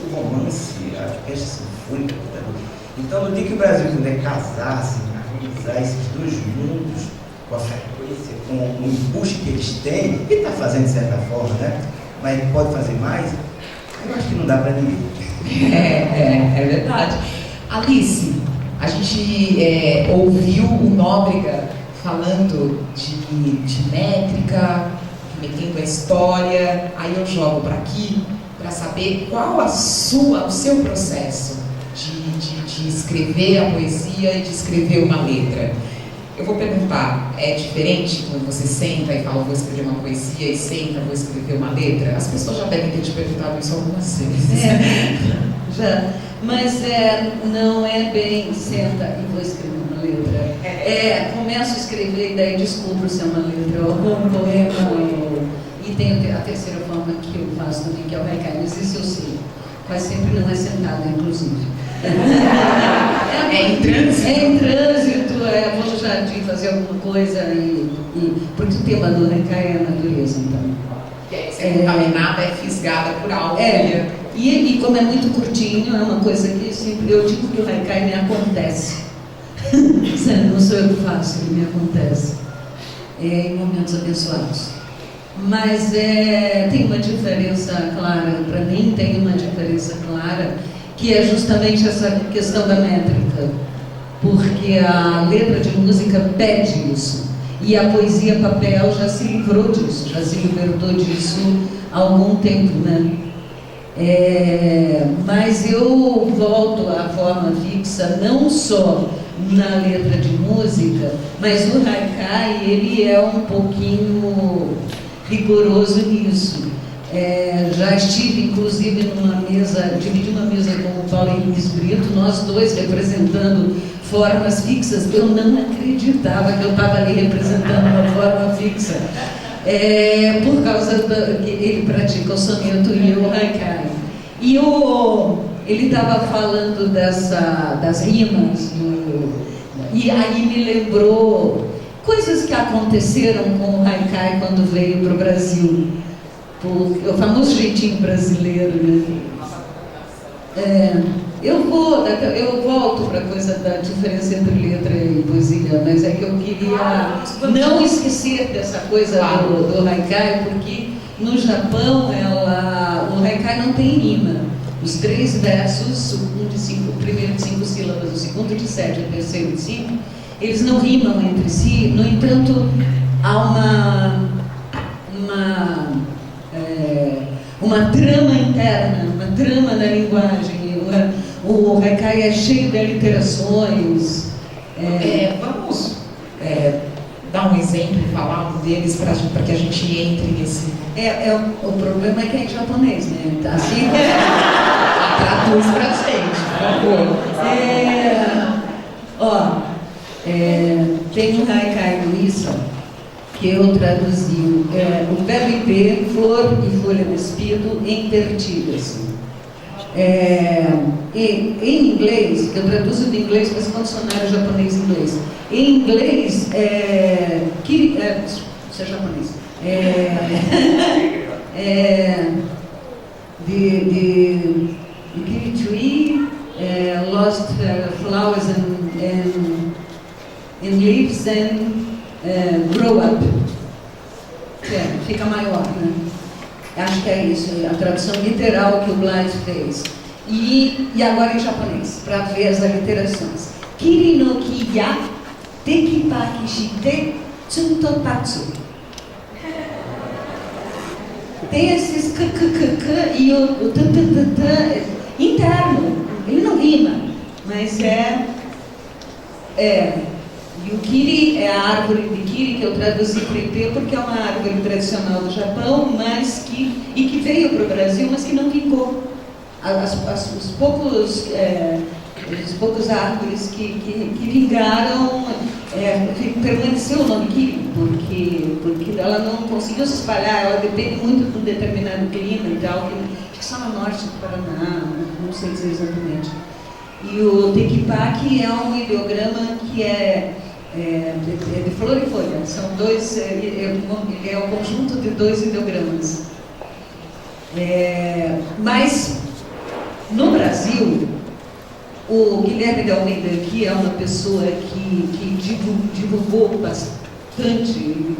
o romance, a orquestra sinfônica. Então, no dia que o Brasil puder casar, assim, harmonizar esses dois mundos com a frequência, com o empuxo que eles têm, e está fazendo de certa forma, né? Mas pode fazer mais, eu acho que não dá para ninguém. É verdade. Alice, a gente ouviu o Nóbrega falando de métrica, metendo a história, aí eu jogo para aqui para saber qual o seu processo de escrever a poesia e de escrever uma letra. Eu vou perguntar, é diferente quando você senta e fala, vou escrever uma poesia, e senta, vou escrever uma letra? As pessoas já devem ter te perguntado isso algumas vezes. Já. Mas não é bem senta e vou escrever uma letra. Começo a escrever e daí descubro se é uma letra ou um poema. E tem a terceira forma que eu faço também, que é o haikai, mas isso eu sei. Quase sempre não é sentada, inclusive. É em trânsito? É em trânsito, vou no jardim fazer alguma coisa porque o tema do haikai é a natureza, então. Você não fala nada, é fisgada por algo. E como é muito curtinho, é uma coisa que sempre eu digo que o haikai me acontece. Não sou eu que faço, ele me acontece. Em momentos abençoados. Mas tem uma diferença clara, para mim tem uma diferença clara, que é justamente essa questão da métrica. porque a letra de música pede isso. E a poesia papel já se livrou disso, já se libertou disso há algum tempo, né? Mas eu volto à forma fixa não só na letra de música, mas o haikai, ele é um pouquinho rigoroso nisso. Já estive, inclusive, dividi uma mesa com o Paulo Henrique Brito, nós dois representando formas fixas. Eu não acreditava que eu estava ali representando uma forma fixa, por causa que ele pratica o soneto e o haikai. E ele estava falando das rimas, e aí me lembrou coisas que aconteceram com o haikai quando veio para o Brasil. O famoso jeitinho brasileiro, né? Eu volto para a coisa da diferença entre letra e poesia, mas é que eu queria não esquecer dessa coisa do haikai, porque no Japão o haikai não tem rima. Os 3 versos, o primeiro de 5 sílabas, o segundo de 7 e o terceiro de 5, eles não rimam entre si. No entanto, há uma trama interna, uma trama na linguagem. O haikai é cheio de aliterações. Vamos dar um exemplo e falar um deles para que a gente entre nesse... O problema é que é em japonês, né? Assim, traduz pra gente, por favor. Tem um haikai do Issa que eu traduzi, o verbo IP, flor e folha de espido em pertigas. Em inglês, eu traduzo do inglês para esse dicionário japonês-inglês. Em inglês, isso é japonês. The kiri tree lost flowers and leaves and grow up. Fica maior, né? Acho que é isso, a tradução literal que o Blythe fez. E agora em japonês, para ver as aliterações. Kiri no ki ya tekipaki shite tsuntotatsu. Tem esses k e o t interno. Ele não rima, mas E o kiri é a árvore de kiri, que eu traduzi para IP, porque é uma árvore tradicional do Japão, mas que veio para o Brasil, mas que não vingou. Os poucos árvores que vingaram, permaneceu o nome kiri, porque ela não conseguiu se espalhar, ela depende muito de um determinado clima e tal, que só no norte do Paraná, não sei dizer exatamente. E o tekipaki é um ideograma que de flor e folha. São dois, ele é um conjunto de 2 ideogramas. Mas no Brasil, o Guilherme de Almeida, que é uma pessoa que divulgou bastante,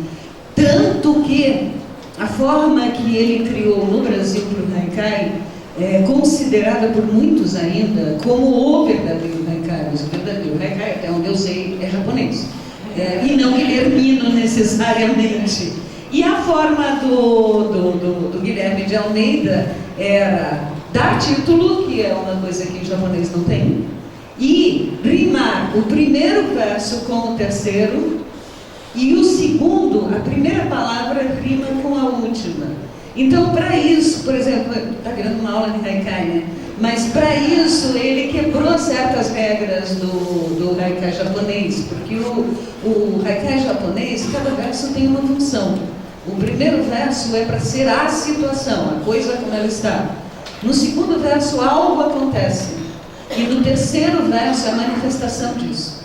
tanto que a forma que ele criou no Brasil para o haikai é considerada por muitos ainda como o verdadeiro haikai. O verdadeiro haikai, até onde eu sei, é japonês. E não guilhermino necessariamente. E a forma do Guilherme de Almeida era dar título, que é uma coisa que o japonês não tem, e rimar o primeiro verso com o terceiro, e o segundo, a primeira palavra rima com a última. Então, para isso, por exemplo, está virando uma aula de haikai, né? Mas para isso ele quebrou certas regras do haikai japonês, porque o haikai japonês, cada verso tem uma função. O primeiro verso é para ser a situação, a coisa como ela está. No segundo verso, algo acontece. E no terceiro verso é a manifestação disso.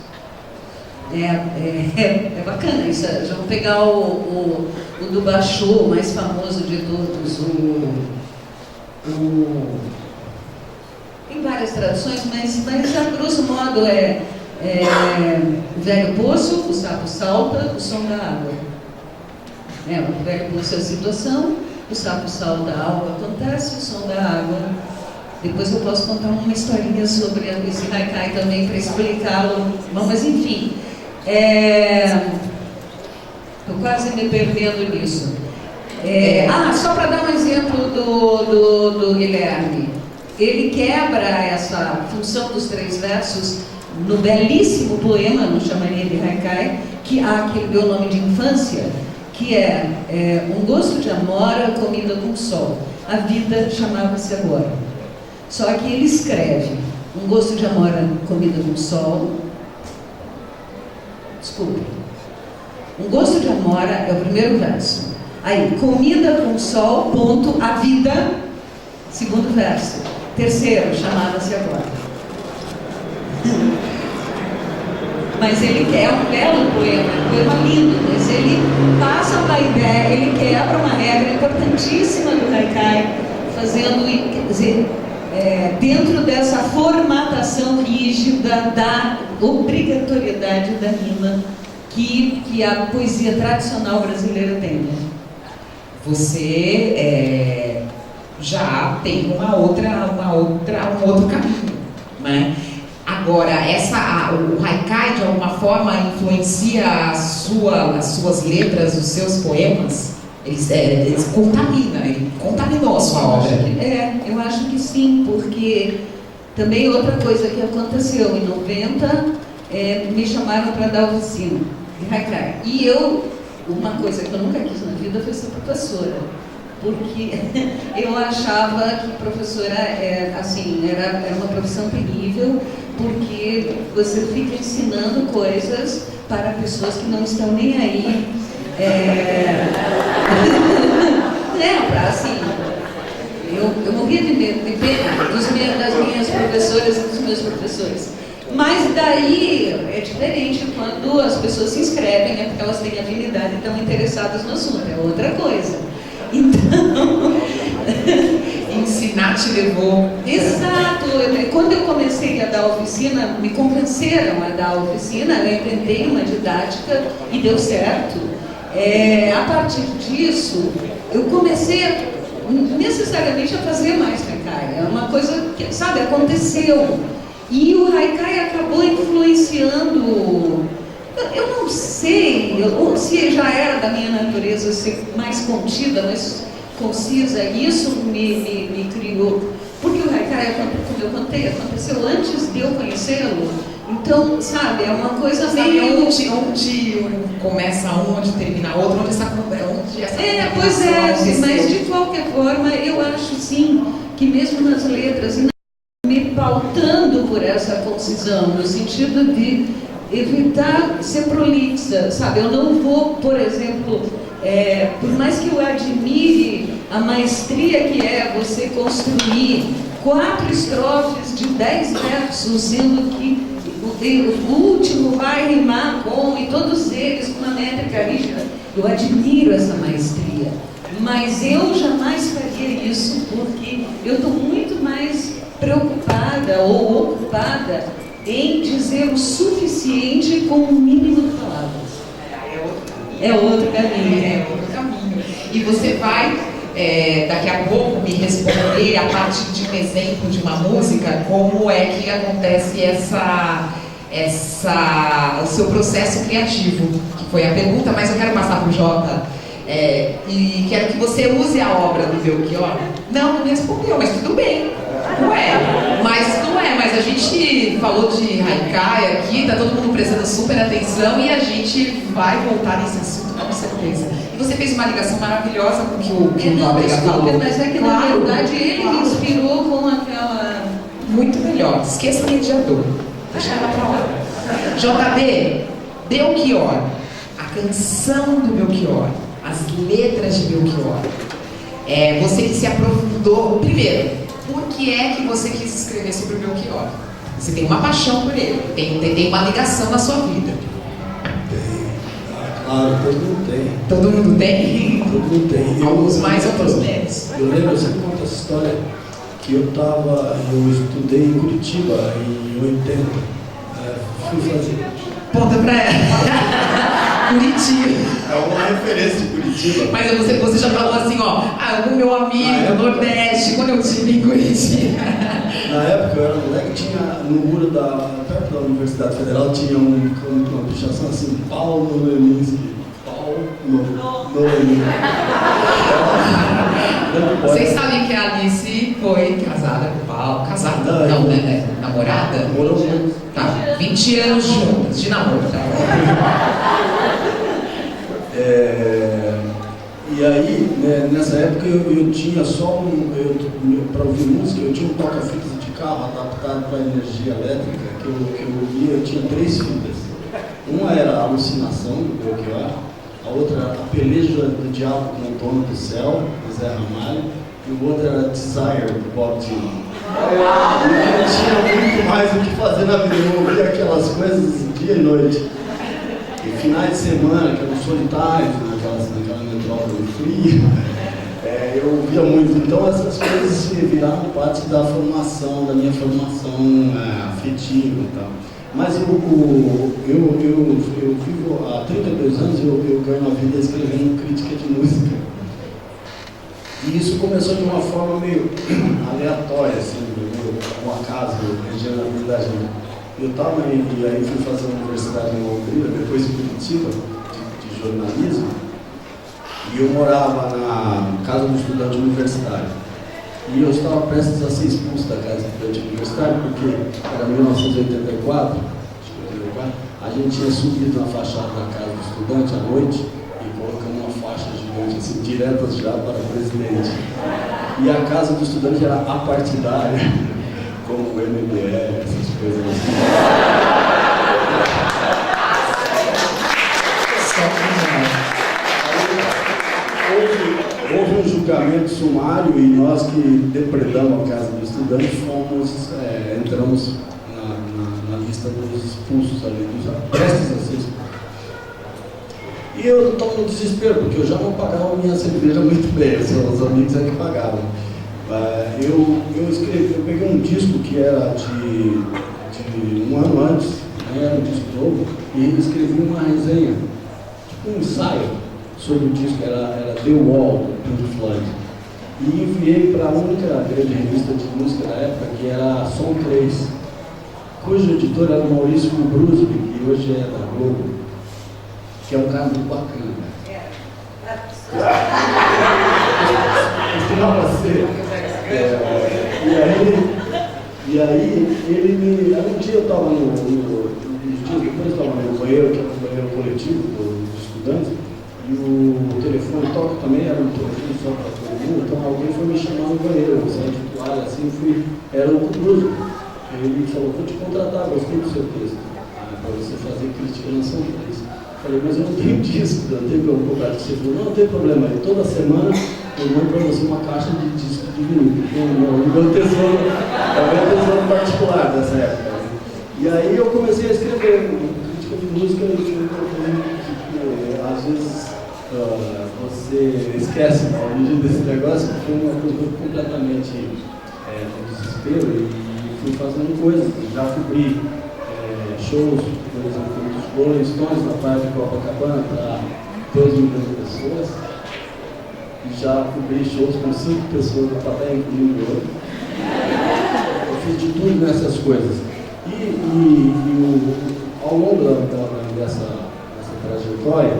É bacana isso. Já vou pegar o do Basho, o mais famoso de todos, tem várias traduções, mas a grosso modo o velho poço, o sapo salta, o som da água. O velho poço é a situação, o sapo salta, a água acontece, o som da água Depois eu posso contar uma historinha sobre esse haikai também para explicá-lo. Bom, mas enfim, estou quase me perdendo nisso. Só para dar um exemplo do Guilherme. Ele quebra essa função dos 3 versos no belíssimo poema, não chamaria de haikai, que deu o nome de infância, que um gosto de amora comida com sol. A vida chamava-se agora. Só que ele escreve um gosto de amora comida com sol. Desculpe. Um gosto de amora é o primeiro verso. Aí, comida com sol, ponto, a vida, segundo verso. Terceiro, chamava-se agora. Mas ele quer um belo poema lindo, mas ele passa uma ideia, ele quebra uma regra importantíssima do haikai, fazendo, quer dizer, dentro dessa formatação rígida da obrigatoriedade da rima que a poesia tradicional brasileira tem. Você já tem um outro caminho, né? Agora, o haikai de alguma forma influencia as suas letras, os seus poemas? Eles contaminam, ele contaminou a sua obra. Eu acho que sim, porque também outra coisa que aconteceu em 90, me chamaram para dar oficina de haikai. E uma coisa que eu nunca quis na vida foi ser professora, porque eu achava que professora era uma profissão terrível, porque você fica ensinando coisas para pessoas que não estão nem aí. Eu morria de medo, de pena das minhas professoras e dos meus professores. Mas daí é diferente quando as pessoas se inscrevem, porque elas têm afinidade e estão interessadas no assunto, é outra coisa. Então, ensinar te levou. Exato. Quando eu comecei a dar oficina, me convenceram a dar oficina, eu inventei uma didática e deu certo. A partir disso, eu comecei necessariamente a fazer mais haikai. É uma coisa que, sabe, aconteceu. E o haikai acabou influenciando. Eu não sei se já era da minha natureza ser mais contida, mais concisa. Isso me criou. Porque o haikai, como eu contei, aconteceu antes de eu conhecê-lo. Então, sabe, é uma coisa meio... Onde começa um, onde termina outro, onde essa pois é, mas de qualquer forma, eu acho sim que mesmo nas letras, me pautando por essa concisão, no sentido de evitar ser prolixa, sabe? Eu não vou, por exemplo, por mais que eu admire a maestria que é você construir 4 estrofes de 10 versos, sendo que o último vai rimar com, e todos eles com uma métrica rígida. Eu admiro essa maestria, mas eu jamais faria isso, porque eu estou muito mais preocupada ou ocupada em dizer o suficiente com o mínimo de palavras. É outro caminho. E você vai, daqui a pouco, me responder a partir de um exemplo de uma música, como é que acontece o seu processo criativo, que foi a pergunta, mas eu quero passar para o Jota. E quero que você use a obra do Belchior. Não me respondeu, mas tudo bem. Não é, mas a gente falou de haikai aqui, tá todo mundo prestando super atenção e a gente vai voltar nesse assunto com certeza. E você fez uma ligação maravilhosa com o que o Nóbrega falou. Mas é que na verdade ele me inspirou com aquela... Muito melhor, esqueça o mediador. Deixa ela pra lá. JB, Belchior, a canção do Belchior, as letras de Belchior. Você que se aprofundou, primeiro, por que é que você quis escrever sobre o Belchior? Você tem uma paixão por ele, tem uma ligação na sua vida. Claro, todo mundo tem. Todo mundo tem? Todo mundo tem. Alguns mais, outros menos. Eu lembro, eu sempre conto essa história, que eu estudei em Curitiba em 80. Fui fazer. Ponta pra ela. Curitiba. É uma referência de Curitiba. Mas você já falou assim, ó, o meu amigo do Nordeste, quando eu estive em Curitiba. Na época eu era moleque, tinha no muro perto da Universidade Federal, tinha uma pichação assim, Paulo Leminski. Paulo Leminski. Vocês sabem que a Alice foi casada com o Paulo? Casada? Não, né? Namorada? Morou muito. Tá, 20 anos juntas, de namoro, tá? E aí, né, nessa época eu tinha só para ouvir música, eu tinha um toca-fitas de carro adaptado para energia elétrica, que eu ouvia, eu tinha 3 fitas. Uma era a Alucinação, do Belchior, a outra era A Peleja do Diabo com o Dono do Céu, do Zé Ramalho, e o outro era Desire, do Bob Dylan. Eu tinha muito mais o que fazer na vida, eu ouvia aquelas coisas dia e noite. E finais de semana, que eram solitários, naquela metrópole fria, eu ouvia muito. Então essas coisas se viraram parte da formação, da minha formação afetiva e tal. Mas eu vivo há 32 anos, eu ganho a vida escrevendo crítica de música. E isso começou de uma forma meio aleatória, assim, um acaso, região da vida da gente. Eu estava e aí fui fazer uma universidade em Londrina, depois em Curitiba, de jornalismo, e eu morava na casa do estudante universitário. E eu estava prestes a ser expulso da casa do estudante universitário, porque era 1984, a gente tinha subido na fachada da casa do estudante à noite e colocamos uma faixa gigante, assim, diretas já para o presidente. E a casa do estudante era apartidária, como o MBL, essas coisas assim. Houve um julgamento sumário e nós que depredamos a casa do estudante entramos na lista dos expulsos ali, dos prestes a ser expulsos. E eu estava no desespero, porque eu já não pagava a minha cerveja muito bem, os amigos é que pagavam. Eu peguei um disco que era de um ano antes, era um disco novo, e escrevi uma resenha, tipo um ensaio sobre o disco, era The Wall, do Pink Floyd. E enviei para a única grande revista de música da época, que era a Som 3, cujo editor era o Maurício Kubrusby, que hoje é da Globo, que é um cara muito bacana. E aí ele me. Um dia eu estava depois eu estava no banheiro, que era um banheiro coletivo dos estudantes, e o telefone toca também, era um telefone só para todo mundo, então alguém foi me chamar no banheiro, eu saí de toalha assim, era o Kubrusby. Ele falou, vou te contratar, gostei do seu texto, para você fazer crítica na Som 3. Falei, mas eu não tenho disco, eu tenho como cobrar de você. Ele falou, não tem problema, toda semana eu mando para você uma caixa de disco de vinil. O meu tesouro particular dessa época. E aí eu comecei a escrever crítica de música e às vezes você esquece a origem desse negócio, foi uma coisa completamente no desespero e fui fazendo coisas, já cobri shows, por exemplo, dos Rolling Stones na praia de Copacabana para 2 milhões de pessoas. E já cobri shows com 5 pessoas na plateia, incluindo eu. Eu fiz de tudo nessas coisas. Ao longo dessa trajetória,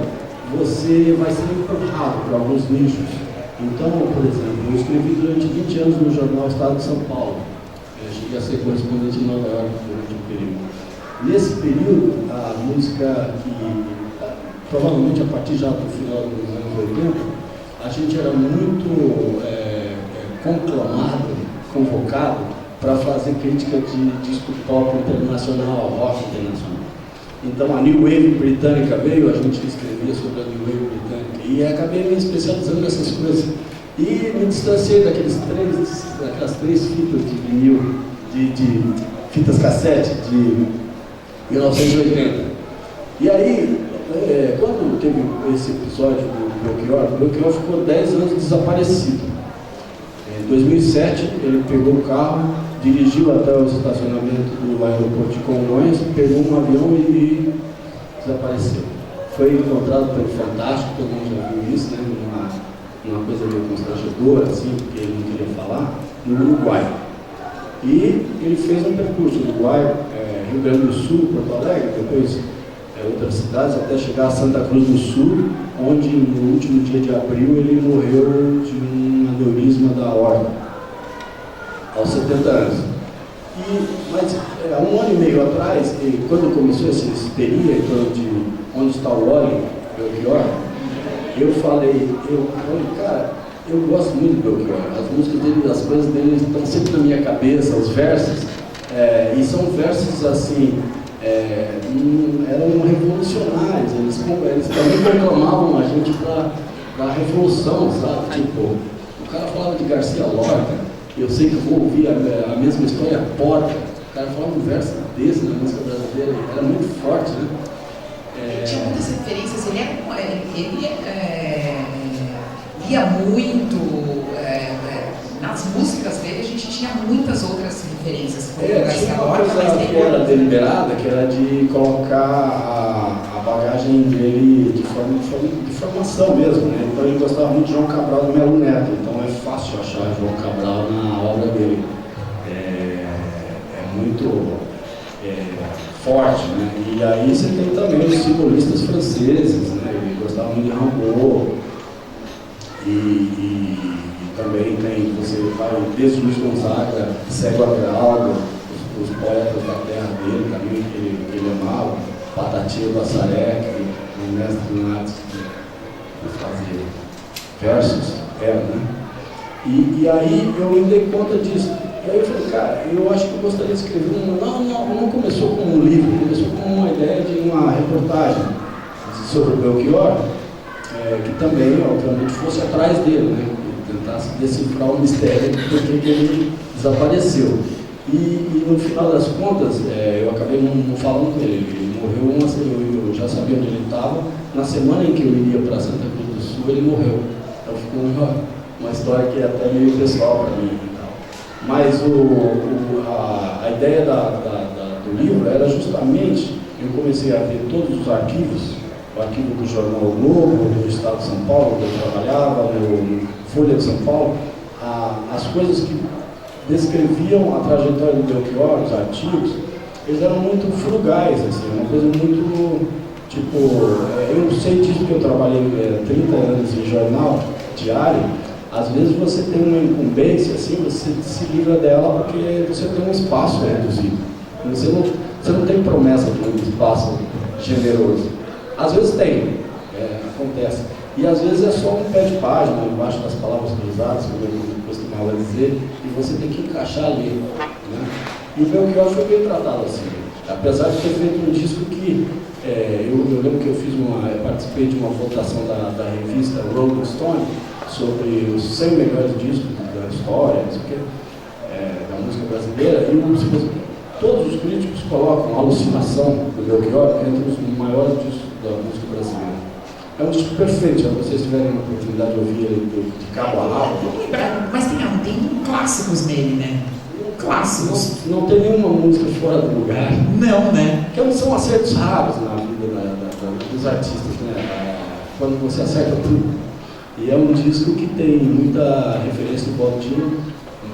você vai ser empurrado para alguns nichos. Então, por exemplo, eu escrevi durante 20 anos no jornal Estado de São Paulo. Eu cheguei a ser correspondente em Nova York durante um período. Nesse período, a música que, provavelmente a partir já do final dos anos 80, a gente era muito convocado para fazer crítica de disco pop internacional, rock internacional. Então a New Wave britânica veio, a gente escrevia sobre a New Wave britânica e acabei me especializando nessas coisas. E me distanciei daquelas 3 fitas de vinil, de fitas cassete de 1980. E aí, quando teve esse episódio do Belchior ficou 10 anos desaparecido. Em 2007, ele pegou o carro, dirigiu até o estacionamento do aeroporto de Congonhas, pegou um avião e desapareceu. foi encontrado pelo Fantástico, todo mundo já viu isso, né? Uma coisa meio constrangedora, assim, porque ele não queria falar, no Uruguai. E ele fez um percurso no Uruguai, Rio Grande do Sul, Porto Alegre, depois outras cidades, até chegar a Santa Cruz do Sul, onde no último dia de abril ele morreu de um aneurisma da aorta, aos 70 anos. Mas há um ano e meio atrás, quando começou essa histeria em torno de onde está o Oli Belchior, eu falei, cara, eu gosto muito do Belchior, as músicas dele, as coisas dele estão sempre na minha cabeça, os versos, e são versos assim, eram revolucionários, eles também proclamavam a gente para a revolução, sabe? Tipo, o cara falava de Garcia Lorca, eu sei que eu vou ouvir a mesma história porca, o cara falava um verso desse na música brasileira, era muito forte, né? Tinha muitas referências, ele lia muito, nas músicas dele a gente tinha muitas outras referências. Tinha uma coisa que era deliberada, que era de colocar a bagagem dele de formação mesmo, né? Então ele gostava muito de João Cabral do Melo Neto, então é fácil achar João Cabral na obra dele. É muito forte, né? E aí você tem também os simbolistas franceses, né? Ele gostava muito de Rimbaud, e também tem, você vai desde Luiz Gonzaga, Cego Agraldo, os poetas da terra dele também, que ele amava, Patativa Bassaré, que o mestre Nath fazia versos, né? E aí eu me dei conta disso. E aí eu falei, cara, eu acho que eu gostaria de escrever não começou como um livro, começou como uma ideia de uma reportagem sobre o Belchior, que também, obviamente, fosse atrás dele, né? Tentasse decifrar o mistério de por que ele desapareceu. E no final das contas, eu acabei não falando com ele. Ele morreu eu já sabia onde ele estava. Na semana em que eu iria para Santa Cruz do Sul, ele morreu. Então ficou uma história que é até meio pessoal para mim. Mas a ideia do livro era justamente, eu comecei a ver todos os arquivos, o arquivo do Jornal o Globo, do Estado de São Paulo, onde eu trabalhava, no Folha de São Paulo, as coisas que descreviam a trajetória do Belchior, os artigos, eles eram muito frugais, assim, uma coisa muito, tipo, eu sei disso porque eu trabalhei 30 anos em jornal diário. Às vezes você tem uma incumbência, assim, você se livra dela porque você tem um espaço reduzido. Você não tem promessa de um espaço generoso. Às vezes tem, acontece. E às vezes é só um pé de página, embaixo das palavras cruzadas, como eu costumava dizer, e você tem que encaixar ali. Né? E o Belchior foi bem tratado assim. Apesar de ter feito um disco que, eu lembro que eu participei de uma votação da revista Rolling Stone, sobre os 100 melhores discos da história, não sei o quê, da música brasileira, e todos os críticos colocam a Alucinação do Belchior entre os maiores discos da música brasileira. É um disco perfeito, se vocês tiverem a oportunidade de ouvir ele de cabo a rabo. Mas tem clássicos nele, né? Clássicos. Não tem nenhuma música fora do lugar. Não, né? Porque são acertos raros na vida dos artistas, né? Quando você acerta tudo. E é um disco que tem muita referência do Bob Dylan,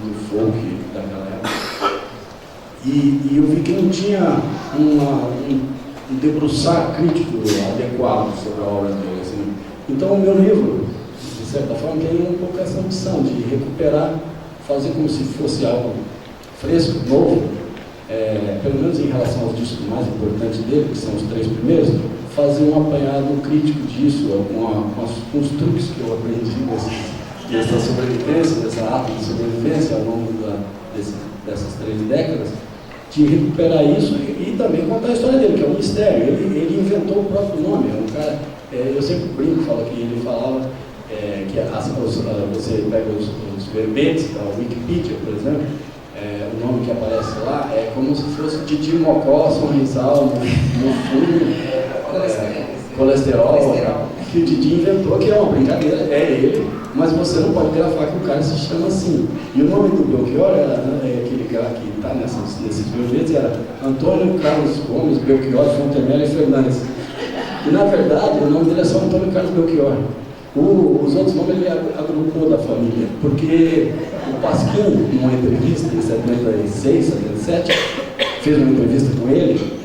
do folk daquela época. E eu vi que não tinha um debruçar crítico adequado sobre a obra dele. Assim. Então o meu livro, de certa forma, tem um pouco essa ambição de recuperar, fazer como se fosse algo fresco, novo, pelo menos em relação aos discos mais importantes dele, que são os 3 primeiros, fazer um apanhado crítico disso, com os truques que eu aprendi dessa sobrevivência, dessa arte de sobrevivência ao longo dessas 3 décadas, de recuperar isso e também contar a história dele, que é um mistério. Ele inventou o próprio nome, é um cara, eu sempre brinco, falo que ele falava que você pega os verbetes da Wikipedia, por exemplo, o nome que aparece lá é como se fosse Didi Mocó, Sorrisal, no fundo, colesterol, que o Didi inventou, que é uma brincadeira, ele, mas você não pode grafar que o cara se chama assim. E o nome do Belchior era, aquele cara que está nesses verbetes, era Antônio Carlos Gomes Belchior Fontenelle Fernandes. E na verdade, o nome dele é só Antônio Carlos Belchior. Os outros nomes ele agrupou da família, porque o Pasquim, numa entrevista em 76, 77, fez uma entrevista com ele,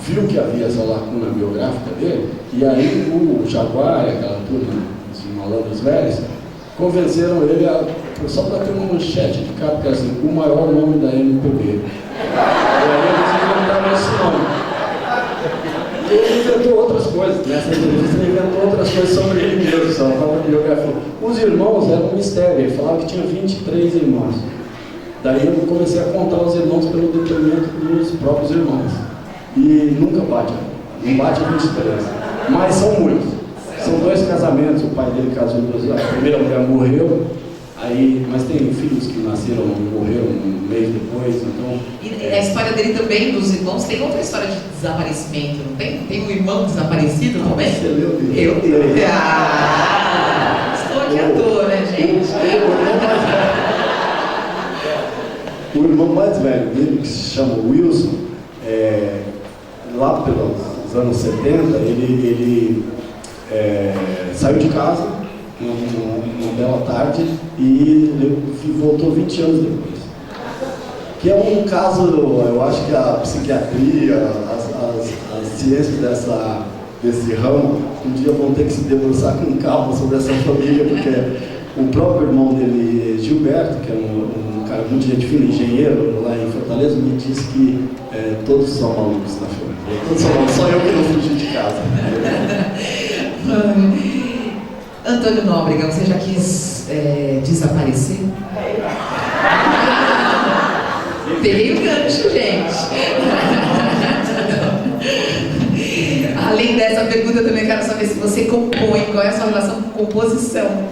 viu que havia essa lacuna biográfica dele, e aí o Jaguar, aquela turma de malandros velhos, convenceram ele só para ter uma manchete de capa, que era assim, o maior nome da MPB. E aí eles inventaram esse nome. Ele inventou outras coisas, nessa entrevista ele inventou outras coisas sobre ele mesmo, só falava de biografia. Os irmãos eram um mistério, ele falava que tinha 23 irmãos. Daí eu comecei a contar os irmãos pelo depoimento dos próprios irmãos. E nunca bate, não bate a 23. Mas são muitos. São 2 casamentos, o pai dele casou 2 vezes, a primeira mulher morreu, mas tem filhos que nasceram e morreram um mês depois, então... E a história dele também, dos irmãos, tem outra história de desaparecimento, não tem? Tem um irmão desaparecido também? Você leu dele? Eu? Estou aqui à toa, né, gente? O irmão mais velho dele, que se chama Wilson, lá pelos anos 70, ele saiu de casa uma bela tarde e voltou 20 anos depois. Que é um caso, eu acho que a psiquiatria, as ciências desse ramo, um dia vão ter que se debruçar com calma sobre essa família, porque o próprio irmão dele, Gilberto, que é um cara muito gente fina, engenheiro lá em Fortaleza, me disse que todos são malucos na família. Todos são malucos, só eu que não fugi de casa. Antônio Nóbrega, você já quis desaparecer? Peguei o gancho, gente. Além dessa pergunta, eu também quero saber se você compõe, qual é a sua relação com composição?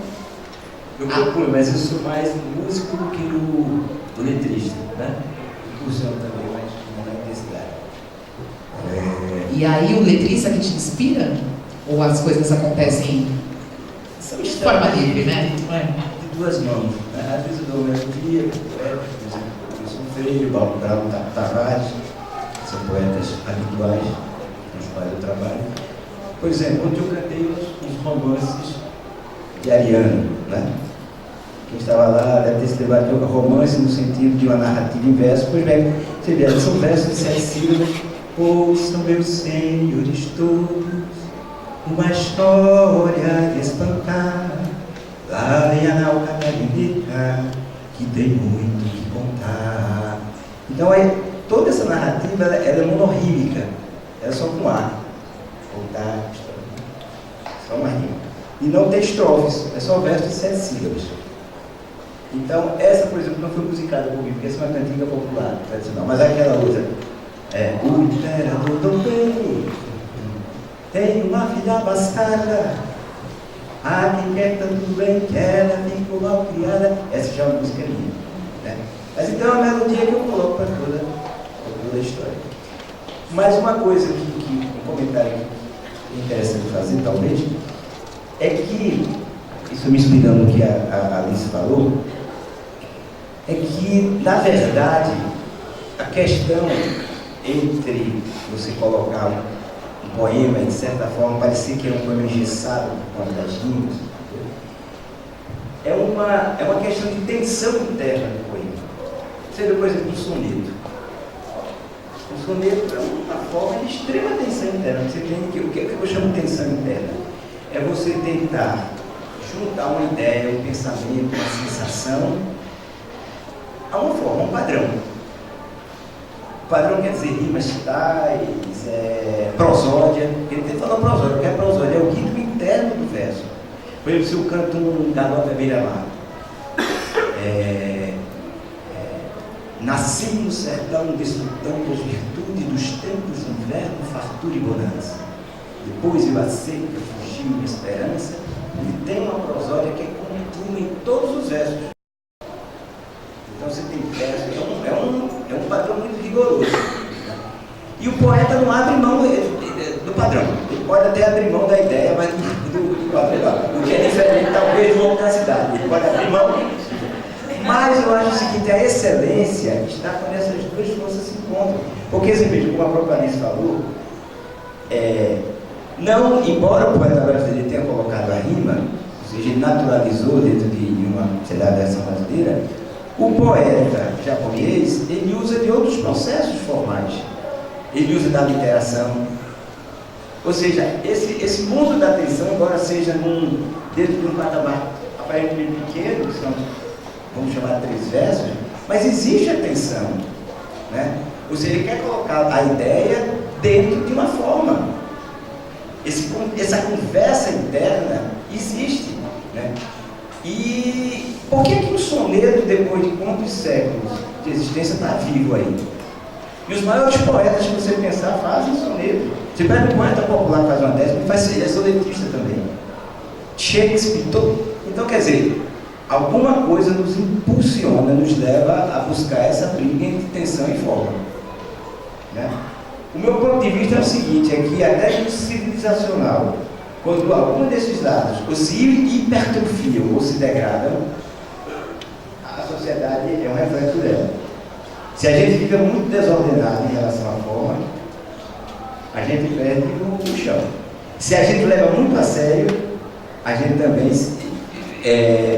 Eu componho, mas eu sou mais músico do que o letrista, né? Inclusão também, mas não é intensidade. E aí o letrista que te inspira? Ou as coisas acontecem de forma livre, né? De 2 mãos. Às vezes eu dou melodia, poeta, por exemplo, eu sou Freire, Baldo Tavares, são poetas habituais com os quais eu trabalho. Por exemplo, ontem eu cantei uns romances de Ariano, né? Quem estava lá deve ter se debatido com romance no sentido de uma narrativa em verso, pois bem, você vê, são versos de 7 sílabas. Ouçam, meus senhores todos, uma história de espantar, lá vem a nau Catalinita, que tem muito que contar. Então, toda essa narrativa, ela é monorrímica, ela é só com ar. Contar, só uma rima. E não tem estrofes, é só verso de 7 sílabas. Então, essa, por exemplo, não foi musicada por mim, porque essa é uma cantiga popular, tradicional, mas aquela outra, o imperador Dom Pedro tem uma filha bastarda, a quem quer tanto bem que ela ficou mal criada. Essa já é uma música minha, né? Mas então é uma melodia que eu coloco para toda a história. Mas uma coisa um comentário que é interessante fazer, talvez, é que, isso me inspirando no que a Alice falou, é que, na verdade, a questão entre você colocar um poema e, de certa forma, parecer que é um poema engessado por conta das rimas, é uma questão de tensão interna do poema. Você vê, por exemplo, um soneto. O soneto é uma forma de extrema tensão interna. Você tem o que eu chamo de tensão interna? É você tentar juntar uma ideia, um pensamento, uma sensação a uma forma, um padrão. O padrão quer dizer rimas tais, prosódia. Ele tem que falar prosódia. O que é prosódia? É o ritmo interno do verso. Por exemplo, se eu canto um galope à beira-mar, nasci no sertão, desfrutando as virtudes dos tempos de inverno, fartura e bonança. Depois eu a seca, fugiu minha esperança, e tem uma prosódia que é contínua em todos os versos. Então você tem verso, é um padrão muito rigoroso. E o poeta não abre mão do padrão. Ele pode até abrir mão da ideia, mas do padrão. O que é diferente, talvez, de uma intensidade. Ele pode abrir mão. Mas eu acho o seguinte, a excelência está quando essas duas forças se encontram. Porque, assim mesmo, como a própria Alice falou, Não, embora o poeta brasileiro tenha colocado a rima, ou seja, ele naturalizou dentro de uma, sei lá, versão brasileira, o poeta japonês, ele usa de outros processos formais. Ele usa da literação. Ou seja, esse mundo da atenção, embora seja dentro de um patamar aparentemente pequeno, que são, vamos chamar, 3 versos, mas existe atenção, né? Ou seja, ele quer colocar a ideia dentro de uma forma. Essa conversa interna existe, né? E por que o soneto, depois de quantos séculos de existência, está vivo aí? E os maiores poetas que você pensar fazem soneto. Você pega um poeta popular que faz uma tese, ele é sonetista também. Shakespeare, então quer dizer, alguma coisa nos impulsiona, nos leva a buscar essa briga entre tensão e forma, né? O meu ponto de vista é o seguinte, é que até no civilizacional, quando algum desses lados ou se hipertrofiam ou se degradam, a sociedade é um reflexo dela. Se a gente fica muito desordenado em relação à forma, a gente perde o chão. Se a gente leva muito a sério, a gente também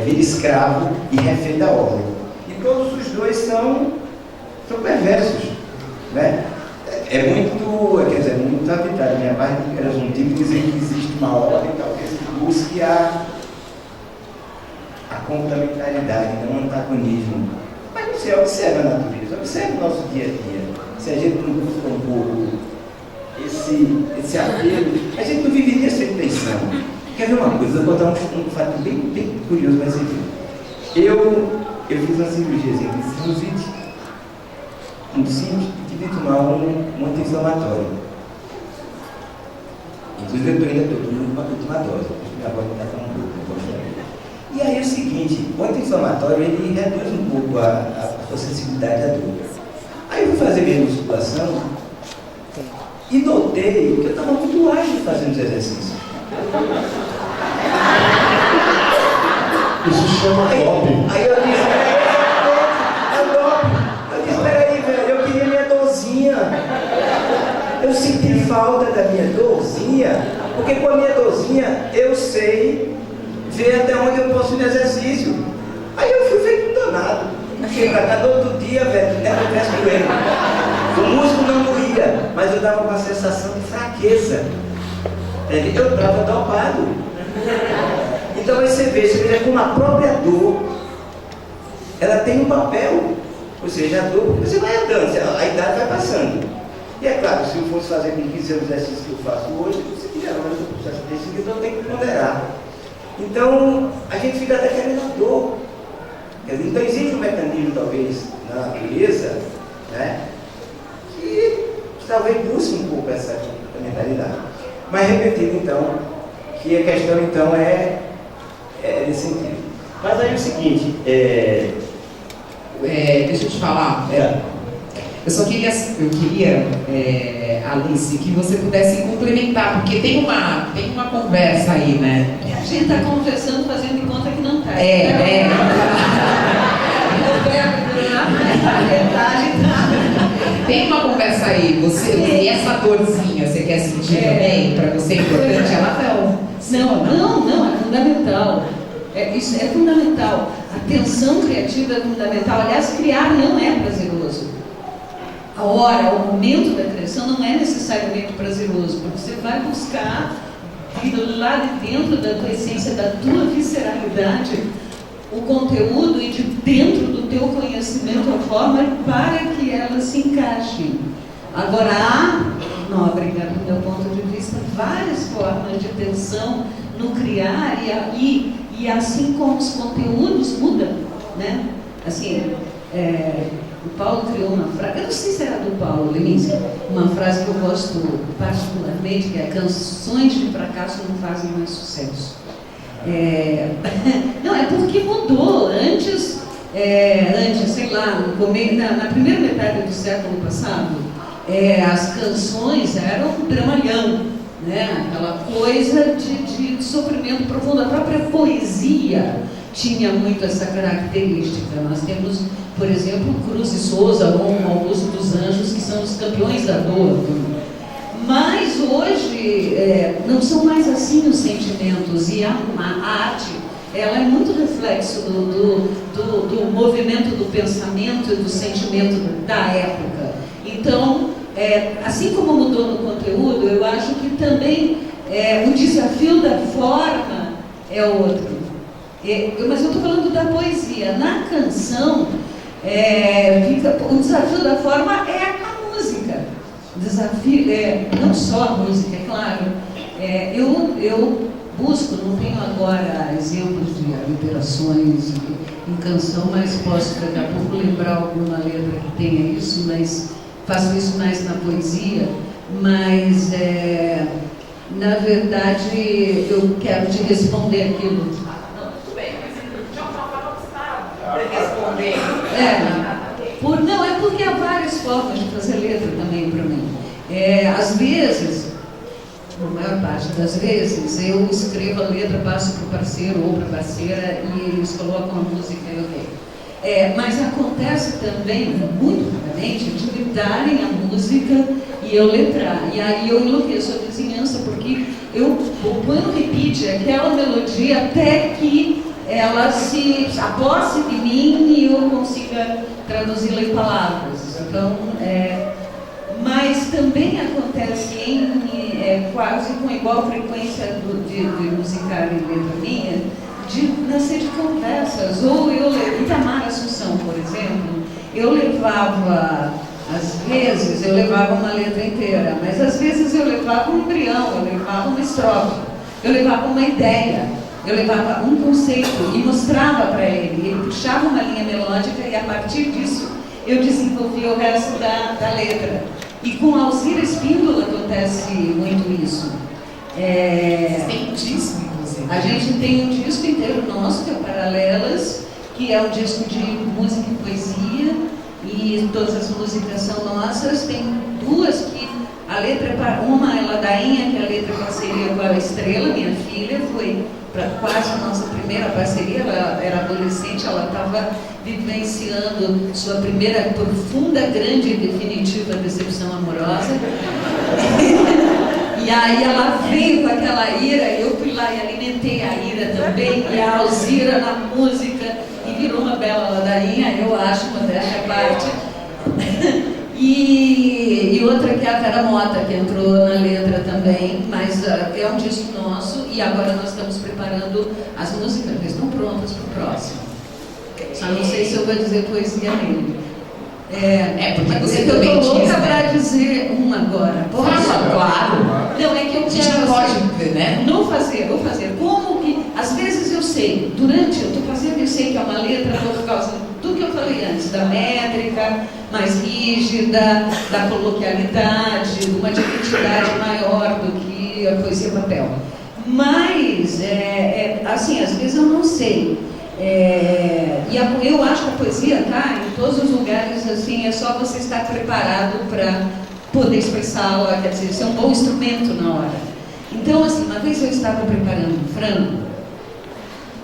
vira escravo e refém da ordem. E todos os dois são perversos, né? É muito arbitrário da minha parte, era um tipo de dizer que existe uma ordem, talvez que busque a complementaridade, não o antagonismo. Mas você observa a natureza, observa o nosso dia a dia. Se a gente não busca um pouco esse apelo, a gente não viveria sem tensão. Quer ver uma coisa? Eu vou botar um fato bem curioso para você ver. Eu fiz uma cirurgia de sinusite, muito simples, e tive que tomar um anti-inflamatório. Inclusive eu ainda estou tomando uma última dose, minha voz ainda está um pouco. E aí é o seguinte, o anti-inflamatório ele reduz um pouco a sensibilidade à dor. Aí eu fui fazer minha musculação e notei que eu estava muito ágil fazendo os exercícios. Isso chama doping. Aí eu disse, é doping. Eu disse, peraí, velho, eu queria minha dorzinha. Eu senti falta da minha dorzinha, porque com a minha dorzinha eu sei ver até onde eu posso ir no exercício. Aí eu fui feito um danado. Cheguei pra cá do outro dia, velho, né, eu peço doendo. O músculo não doía, mas eu dava uma sensação de fraqueza. Eu estava dopado. Então aí você veja como a própria dor, ela tem um papel. Ou seja, a dor, você vai andando, a idade vai passando. E é claro, se eu fosse fazer com 15 anos exercícios que eu faço hoje, você diria, não, mas eu processo desse, então eu tenho que ponderar. Então, a gente fica até querendo a dor. Então existe um mecanismo, talvez, na natureza, né, que talvez busque um pouco essa mentalidade. Mas repetindo, então, que a questão, então, é nesse sentido. Mas aí é o seguinte, deixa eu te falar. Eu só queria, Alice, que você pudesse complementar, porque tem uma conversa aí, né? A gente está conversando, fazendo de conta que não está. Tem uma conversa aí, e essa dorzinha, você quer sentir também? Para você é importante? Ela não, é fundamental. Isso é fundamental. A tensão criativa é fundamental. Aliás, criar não é prazeroso. A hora, o momento da criação não é necessariamente prazeroso, porque você vai buscar lá de dentro da tua essência, da tua visceralidade, o conteúdo e de dentro do teu conhecimento a forma para que ela se encaixe. Agora, há, Nóbrega, do meu ponto de vista, várias formas de tensão no criar e assim como os conteúdos mudam, né? Assim, o Paulo criou uma frase, eu não sei se era do Paulo Leminski, uma frase que eu gosto particularmente, que é: canções de fracasso não fazem mais sucesso. Não, é porque mudou. Antes, sei lá, na primeira metade do século passado, as canções eram um dramalhão, né? Aquela coisa de sofrimento profundo. A própria poesia tinha muito essa característica. Nós temos, por exemplo, Cruz e Souza ou Augusto dos Anjos, que são os campeões da dor. Mas hoje não são mais assim os sentimentos, e a arte, ela é muito reflexo do movimento do pensamento e do sentimento da época. Então, assim como mudou no conteúdo, eu acho que também o desafio da forma é outro. Mas eu estou falando da poesia. Na canção, o desafio da forma é a música. O desafio não só a música, é claro. Eu busco, não tenho agora exemplos de aliterações em canção, mas posso daqui a pouco lembrar alguma letra que tenha isso, mas faço isso mais na poesia. Mas, na verdade, eu quero te responder aquilo. Tudo bem, mas de alguma forma você está respondendo. Não, é porque há várias formas de fazer letra também para mim. Às vezes, na maior parte das vezes, eu escrevo a letra, passo para o parceiro ou para a parceira e eles colocam a música e eu leio. Mas acontece também, muito raramente, de me darem a música e eu letrar. E aí eu enlouqueço a vizinhança, porque eu ponho no repeat aquela melodia até que ela se aposse de mim e eu consiga traduzi-la em palavras. Então, mas também acontece quase com igual frequência de musicar em letra minha, de nascer de conversas. Ou Itamar Assunção, por exemplo, eu levava, às vezes eu levava uma letra inteira, mas às vezes eu levava um embrião, eu levava uma estrofe, eu levava uma ideia, eu levava um conceito e mostrava para ele. Ele puxava uma linha melódica e a partir disso eu desenvolvia o resto da letra. E com Alzira Espíndola acontece muito isso. Tem um disco, inclusive. A gente tem um disco inteiro nosso, que é o Paralelas, que é um disco de música e poesia, e todas as músicas são nossas. Tem duas que a letra, uma é Ladainha, que é a letra parceria com a Estrela, minha filha, foi quase a nossa primeira parceria. Ela era adolescente, ela estava vivenciando sua primeira profunda, grande e definitiva decepção amorosa. E aí ela veio com aquela ira, e eu fui lá e alimentei a ira também, e a Alzira na música, e virou uma bela ladainha, eu acho, uma dessa parte. E outra que é a Cara Mota, que entrou na letra também, mas é um disco nosso, e agora nós estamos preparando as músicas, eles estão prontas para o próximo. Só não sei se eu vou dizer poesia nele. Porque você eu também estou louca diz, para dizer uma agora. Posso? Claro. Não, é que eu A gente quero... não pode, né? Vou fazer. Como que... Às vezes eu sei, durante eu estou fazendo, eu sei que é uma letra por causa do que eu falei antes, da métrica mais rígida, da coloquialidade, de uma identidade maior do que a poesia papel. Mas, assim, às vezes eu não sei. Eu acho que a poesia está em todos os lugares, assim, é só você estar preparado para poder expressá-la, quer dizer, ser um bom instrumento na hora. Então, assim, uma vez eu estava preparando um frango,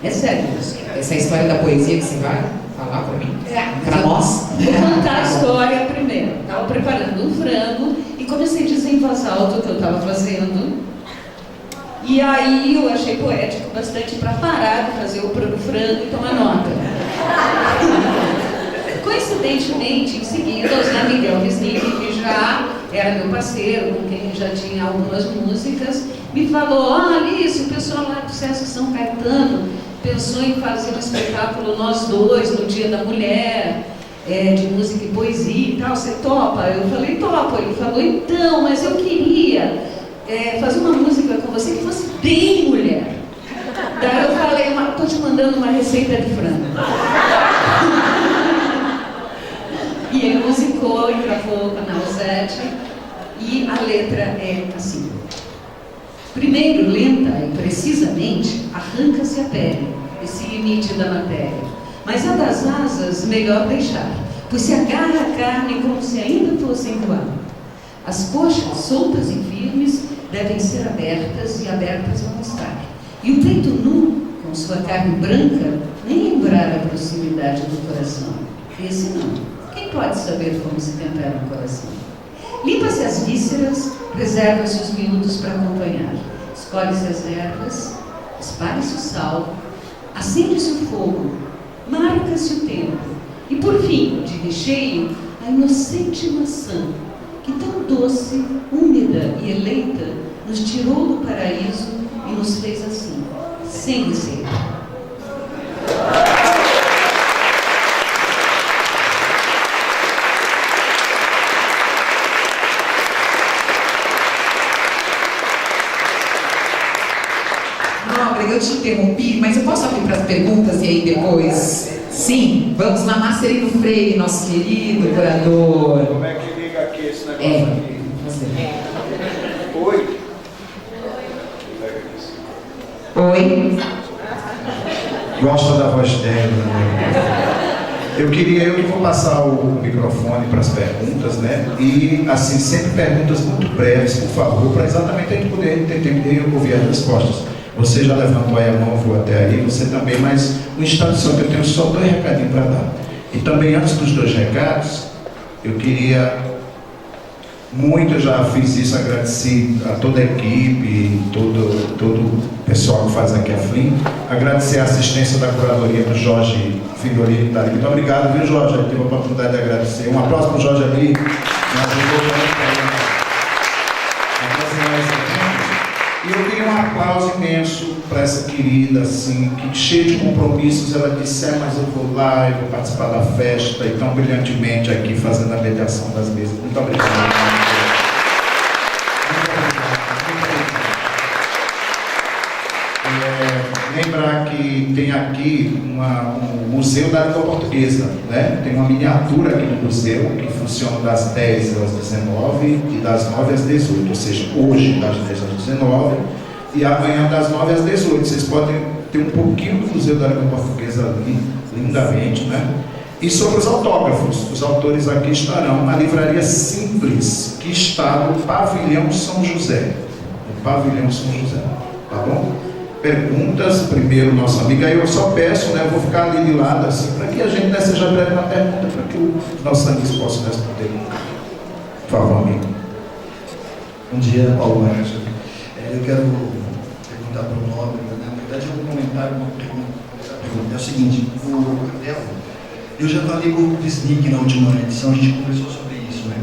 é sério isso. Essa história da poesia que você vai falar para mim? Para nós? Vou contar a história primeiro. Estava preparando um frango e comecei a dizer em voz alta o que eu estava fazendo. E aí eu achei poético bastante para parar de fazer o frango e tomar nota. Coincidentemente, em seguida, o Zé Miguel Resnick, que já era meu parceiro, com quem já tinha algumas músicas, me falou: Alice, o pessoal lá do Sesc São Caetano pensou em fazer um espetáculo nós dois no Dia da Mulher, de música e poesia e tal, você topa? Eu falei: topa. Ele falou: então, mas eu queria fazer uma música com você que fosse bem mulher. Daí eu falei: estou te mandando uma receita de frango. E ele musicou e gravou o canal 7, e a letra é assim: primeiro, lenta e precisamente, arranca-se a pele, esse limite da matéria, mas a das asas melhor deixar, pois se agarra a carne como se ainda fossem voar. As coxas soltas e firmes devem ser abertas, e abertas vão estar, e o peito nu, com sua carne branca, nem lembrar a proximidade do coração. Esse não. Quem pode saber como se tempera um coração? Limpa-se as vísceras, Reserva-se os minutos para acompanhar. Escolhe-se as ervas, espalhe-se o sal, acende-se o fogo, marca-se o tempo. E por fim, de recheio, a inocente maçã, que tão doce, úmida e eleita, nos tirou do paraíso e nos fez assim, sem receita. Eu te interrompi, mas eu posso abrir para as perguntas e aí depois? Sim, vamos lá, Marcelino Freire, nosso querido curador. Como é que liga aqui esse negócio aqui? Oi? Oi? Gosto da voz dela, né? Eu que vou passar o microfone para as perguntas, né? E, assim, sempre perguntas muito breves, por favor, para exatamente a gente poder ter tempo de ouvir as respostas. Você já levantou aí a mão, vou até aí, você também, mas um instante só que eu tenho só 2 recadinhos para dar. E também, antes dos 2 recados, eu queria muito, eu já fiz isso, agradeci a toda a equipe, todo o pessoal que faz aqui a FLIM, agradecer a assistência da curadoria do Jorge Figolini, tá? Muito obrigado, viu, Jorge? Eu tive a oportunidade de agradecer. Um aplauso para o Jorge ali, me ajudou muito. E eu queria um aplauso imenso para essa querida, assim, que cheia de compromissos, ela disse, mas eu vou lá, eu vou participar da festa, e tão brilhantemente aqui fazendo a mediação das mesas. Muito obrigado. Lembrar que tem aqui um museu da língua portuguesa, né? Tem uma miniatura aqui no museu que funciona das 10 às 19 e das 9 às 18, ou seja, hoje das 10 às 19 e amanhã das 9 às 18. Vocês podem ter um pouquinho do Museu da Língua Portuguesa ali, lindamente, né? E sobre os autógrafos, os autores aqui estarão na Livraria Simples, que está no Pavilhão São José. No Pavilhão São José, tá bom? Perguntas, primeiro nosso amigo, aí eu só peço, né, eu vou ficar ali de lado assim, para que a gente né, seja breve na pergunta, para que os nossos amigos possam responder. Por favor, amigo. Bom dia, Paulo Marcos. Eu quero perguntar para o Nóbrega, né? Na verdade é um comentário, uma pergunta. É o seguinte, o Cordel, eu já falei com o Pisnik na última edição, a gente conversou sobre isso, né?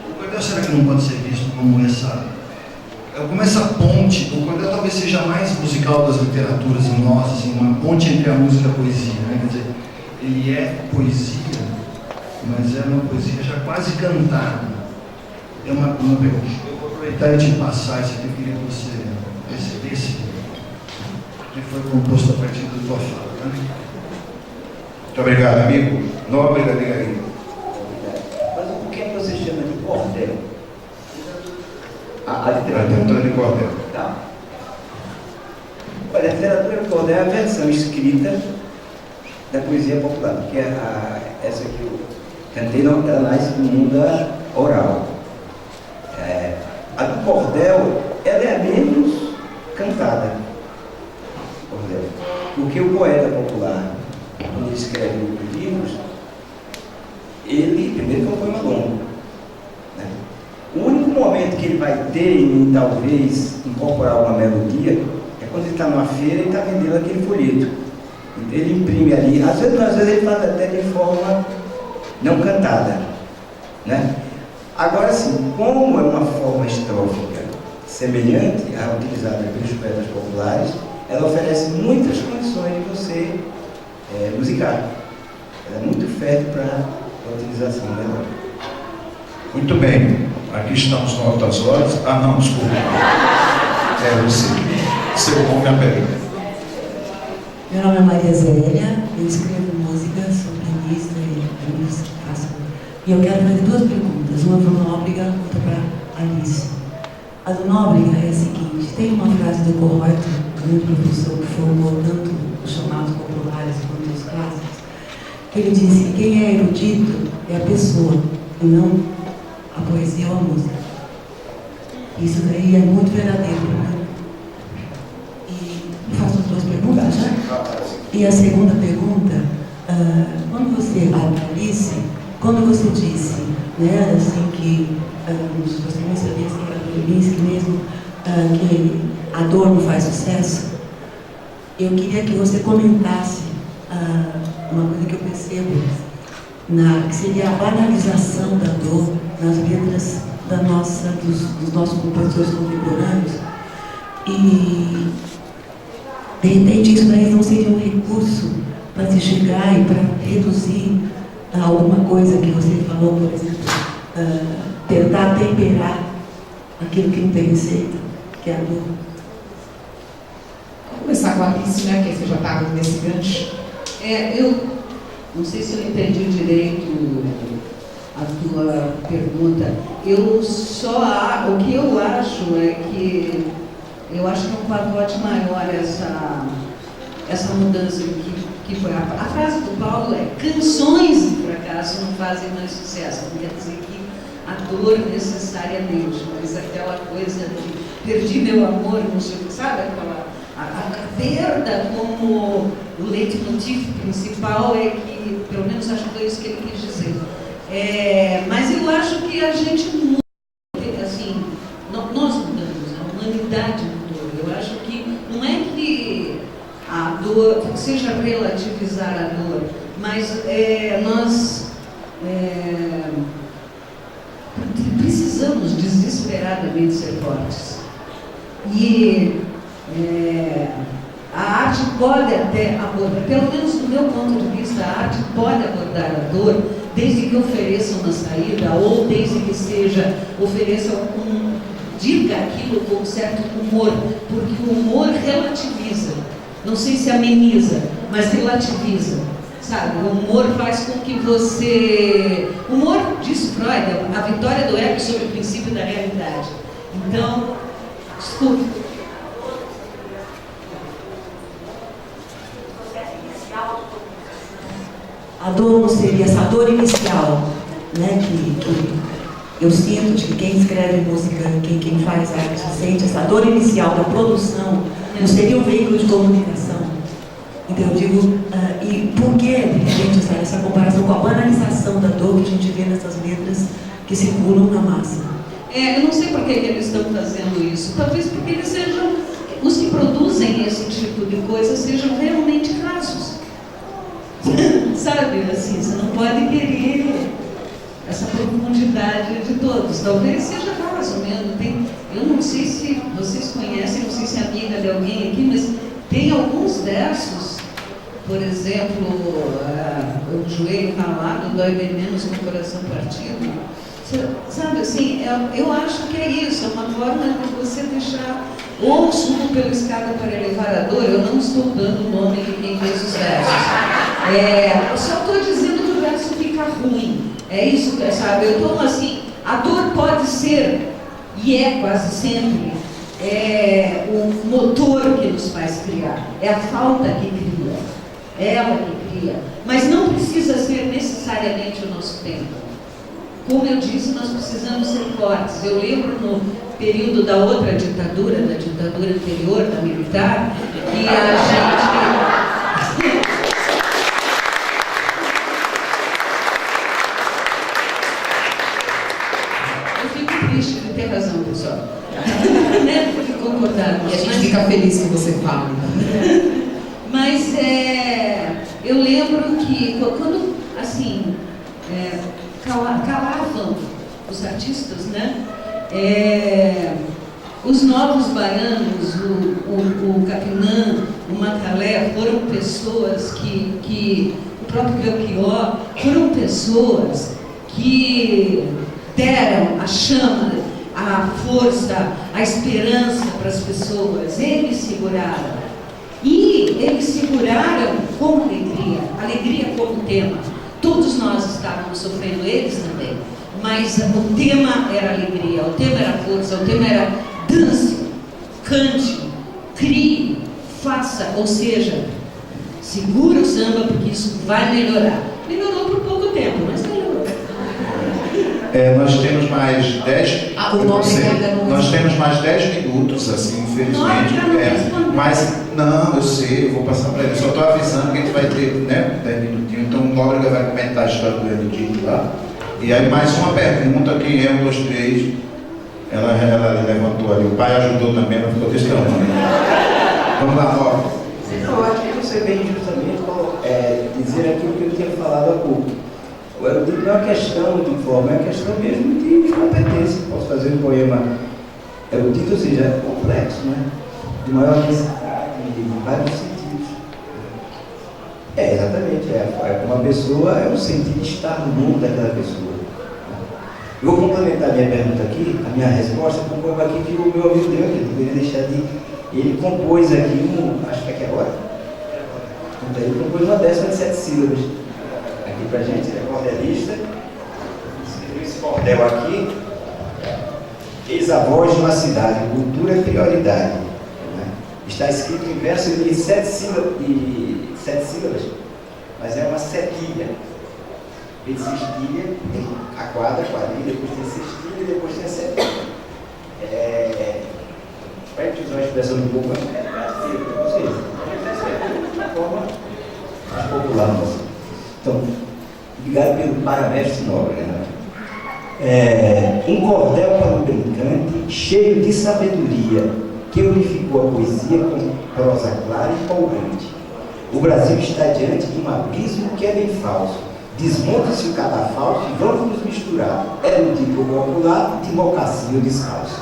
O Cordel será que não pode ser visto como essa ponte? O Cordel talvez seja a mais musical das literaturas em nós, assim, uma ponte entre a música e a poesia, né? Quer dizer, ele é poesia, mas é uma poesia já quase cantada. É uma pergunta. Eu vou aproveitar e te passar isso aqui, eu queria que você recebesse, que foi composto a partir da tua fala, né? Muito obrigado, amigo. Nóbrega, diga aí. Mas o que é que você chama de cordel? A literatura de cordel. Tá. Olha, a literatura de cordel é a versão escrita da poesia popular, que é essa que eu cantei, ela nasce no mundo oral. A do cordel, ela é a menos cantada. Cordel. Porque o poeta popular, quando ele escreve livros, ele primeiro que é um poema longo. Né? O único momento que ele vai ter em talvez incorporar uma melodia é quando ele está numa feira e está vendendo aquele folheto. Ele imprime ali, às vezes ele faz até de forma não cantada. Né? Agora sim, como é uma forma estrófica semelhante à utilizada pelos poetas populares, ela oferece muitas condições de você musicar. Ela é muito fértil para a utilização dela. Muito bem. Aqui estamos no Altas Horas. Ah, não, desculpa. É você. Seu nome é a pergunta. Meu nome é Maria Zélia, eu escrevo música, sou pianista e faço. E eu quero fazer 2 perguntas, uma para o Nóbrega, outra para a Alice. A do Nóbrega é a seguinte: tem uma frase do Correct, grande professor que formou tanto os chamados populares quanto os clássicos, que ele disse que quem é erudito é a pessoa, e não a poesia ou a música. Isso daí é muito verdadeiro, né? E faço 2 perguntas, né? E a segunda pergunta, quando você, Alice, quando você disse, né, assim que você não sabia se era Stravinsky mesmo, que a dor não faz sucesso, eu queria que você comentasse uma coisa que eu percebo, que seria a banalização da dor nas letras dos nossos compositores contemporâneos. E, de repente, isso daí não seria um recurso para se chegar e para reduzir alguma coisa que você falou, por exemplo, tentar temperar aquilo que não tem receita, que é a dor. Vamos começar com a Alice, né? Que você já estava nesse gancho. Eu não sei se eu entendi direito a tua pergunta. O que eu acho é que eu acho que é um pacote maior essa mudança que foi a frase do Paulo é: canções de fracasso não fazem mais sucesso. Não quer dizer que a dor necessariamente, mas aquela coisa de perdi meu amor, não sei o que, sabe? A perda como o leitmotiv principal é que, pelo menos acho que foi isso que ele quis dizer. Mas eu acho que a gente muda, assim, nós mudamos, a humanidade mudou. Eu acho que não é que a dor seja relativizar a dor, mas nós precisamos desesperadamente ser fortes. E a arte pode até abordar, pelo menos do meu ponto de vista, a arte pode abordar a dor desde que ofereça uma saída ou desde que diga aquilo com um certo humor, porque o humor relativiza, não sei se ameniza, mas relativiza, sabe? O humor faz com que você... O humor, diz Freud, a vitória do ego sobre o princípio da realidade. Então, escuta. A dor não seria essa dor inicial, né, que eu sinto de que quem escreve música, quem faz arte, sente essa dor inicial da produção, não seria um veículo de comunicação. Então eu digo, e por que, de repente, essa comparação com a banalização da dor que a gente vê nessas letras que circulam na massa? Eu não sei por que eles estão fazendo isso. Talvez porque eles sejam, os que produzem esse tipo de coisa sejam realmente rasos. Sabe, assim, você não pode querer essa profundidade de todos. Talvez seja raso mesmo. Eu não sei se vocês conhecem, não sei se é amiga de alguém aqui, mas tem alguns versos, por exemplo, o joelho ralado dói bem menos que o coração partido. Sabe, assim, eu acho que é isso, é uma forma de você deixar ou subo pela escada para elevar a dor. Eu não estou dando o nome de quem fez os versos. Eu só estou dizendo que o verso fica ruim. É isso, sabe? Eu estou assim, a dor pode ser, e é quase sempre, o motor que nos faz criar. É a falta que cria, é ela que cria. Mas não precisa ser necessariamente o nosso tempo. Como eu disse, nós precisamos ser fortes. Eu lembro no período da outra ditadura, da ditadura anterior, da militar, que a gente... Eu fico triste de ter razão, pessoal. Né? De concordar. E a gente fica feliz que você fale. Mas eu lembro que quando, assim, calavam os artistas, né? Os novos baianos, o Capinã, o Macalé, foram pessoas que o próprio Belchior, foram pessoas que deram a chama, a força, a esperança para as pessoas. Eles seguraram. E eles seguraram com alegria como tema. Todos nós estávamos sofrendo, eles também. Mas o tema era alegria, o tema era força, o tema era dance, cante, crie, faça, ou seja, segura o samba porque isso vai melhorar. Melhorou por pouco tempo, mas melhorou. Nós temos mais 10. Nós temos mais 10 minutos, assim, infelizmente. Mas não, eu sei, eu vou passar para ele. Só estou avisando que a gente vai ter, né, 10 minutinhos. Então o Nóbrega vai comentar a história do Benedito lá. E aí mais uma pergunta, quem é? 1, 2, 3. Ela levantou ali, o pai ajudou também, não ficou desse tamanho. Vamos lá, Rob. Não, acho que você vem justamente dizer aquilo que eu tinha falado há pouco. Eu digo, não é uma questão de forma, é uma questão mesmo de competência. Posso fazer um poema erudito, ou seja, é complexo, né? De maior densidade, de vários sentidos. Exatamente, uma pessoa é o sentido de estar no mundo daquela pessoa. Eu vou complementar a minha pergunta aqui, a minha resposta, com um poema aqui que o meu amigo deu, que eu deveria deixar de... Ele compôs aqui acho que aqui agora. Então, ele compôs uma décima de 7 sílabas. Aqui pra gente, ele é cordelista. Escreveu esse cordel aqui. Eis a voz de uma cidade, cultura é prioridade. Né? Está escrito em verso de 7 sílabas, mas é uma setilha. Ele cestilha, tem a quadrilha, depois tem cestilha e depois tem a setilha. Para que usar uma expressão um pouco de uma forma mais popular nossa. Então, obrigado pelo parabéns nobre, né? Um cordel para o brincante, cheio de sabedoria, que unificou a poesia com prosa clara e empolgante. O Brasil está diante de um abismo que é bem falso. Desmonte-se o cadafalso e vamos nos misturar. É um tipo popular de mocassinho descalço.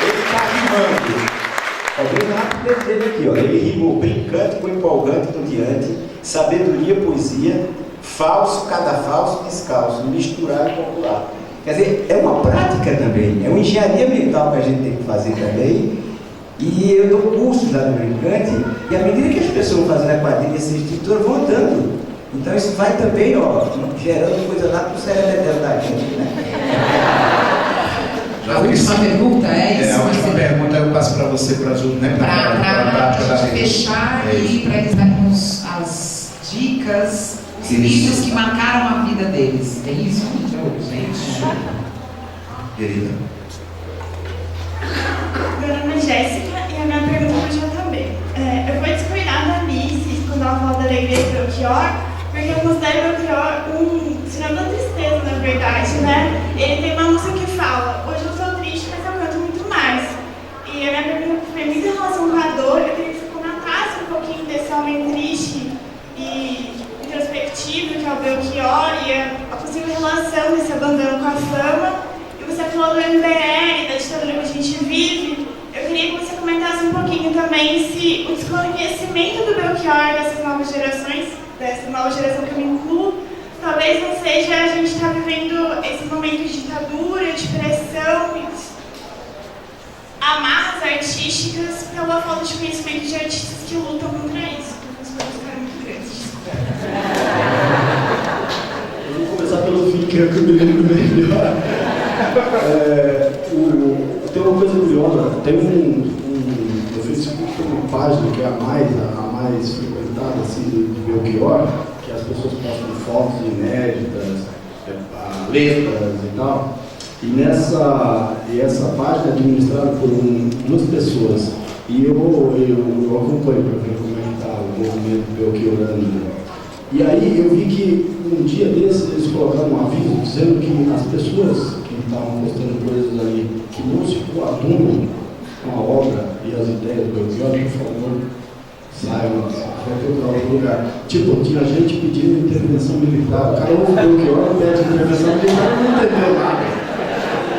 Ele está rimando. Veja a rapidez dele aqui, ó. Ele rimou brincante com empolgante no diante, sabedoria, poesia, falso, cadafalso, descalço, misturar e popular. Quer dizer, é uma prática também, é uma engenharia mental que a gente tem que fazer também. E eu dou cursos lá no Brincante, e à medida que as pessoas vão fazendo a quadrilha, essa estrutura vão andando. Então isso vai também, ó, gerando coisa lá para o cérebro da gente, né? A última pergunta é isso? A última pergunta eu passo para você, para a gente fechar e para eles darmos as dicas, os livros que marcaram a vida deles. É isso? Então, gente. Querida. Meu nome é Jéssica e a minha pergunta é para o JB. Eu vou discordar da Alice quando ela fala da alegria do Belchior, porque eu considero o Belchior um sinal da tristeza, na verdade, né? Ele tem uma música que fala: hoje eu sou triste, mas eu canto muito mais. E a minha pergunta foi muito em relação com a dor. Eu queria que você comentasse um pouquinho desse homem triste e introspectivo, que é o Belchior, e a possível relação desse abandono com a fama. E você falou do MBL, da ditadura que a gente vive. Eu queria que você comentasse um pouquinho também se o desconhecimento do Belchior dessa nova geração que eu me incluo, talvez não seja a gente estar vivendo esse momento de ditadura, de pressão, de amarras artísticas pela falta de conhecimento de artistas que lutam contra isso, porque as coisas ficaram muito grandes. Eu vou começar pelo fim, que é o que eu me lembro melhor. Tem uma coisa curiosa, tem no Facebook tem uma página que é a mais frequentada assim, do Belchior, que as pessoas postam fotos inéditas, letras e tal. E essa página é administrada por muitas pessoas. E eu acompanho para ver como é que está o movimento belchiorano. E aí eu vi que um dia desses eles colocaram um aviso dizendo que as pessoas que estavam postando coisas ali que não se coadunam com a obra e as ideias do Belchior, por favor, saiam, para outro lugar. Tipo, tinha gente pedindo intervenção militar. O cara ouve o Belchior e pede intervenção militar, ele não entendeu nada.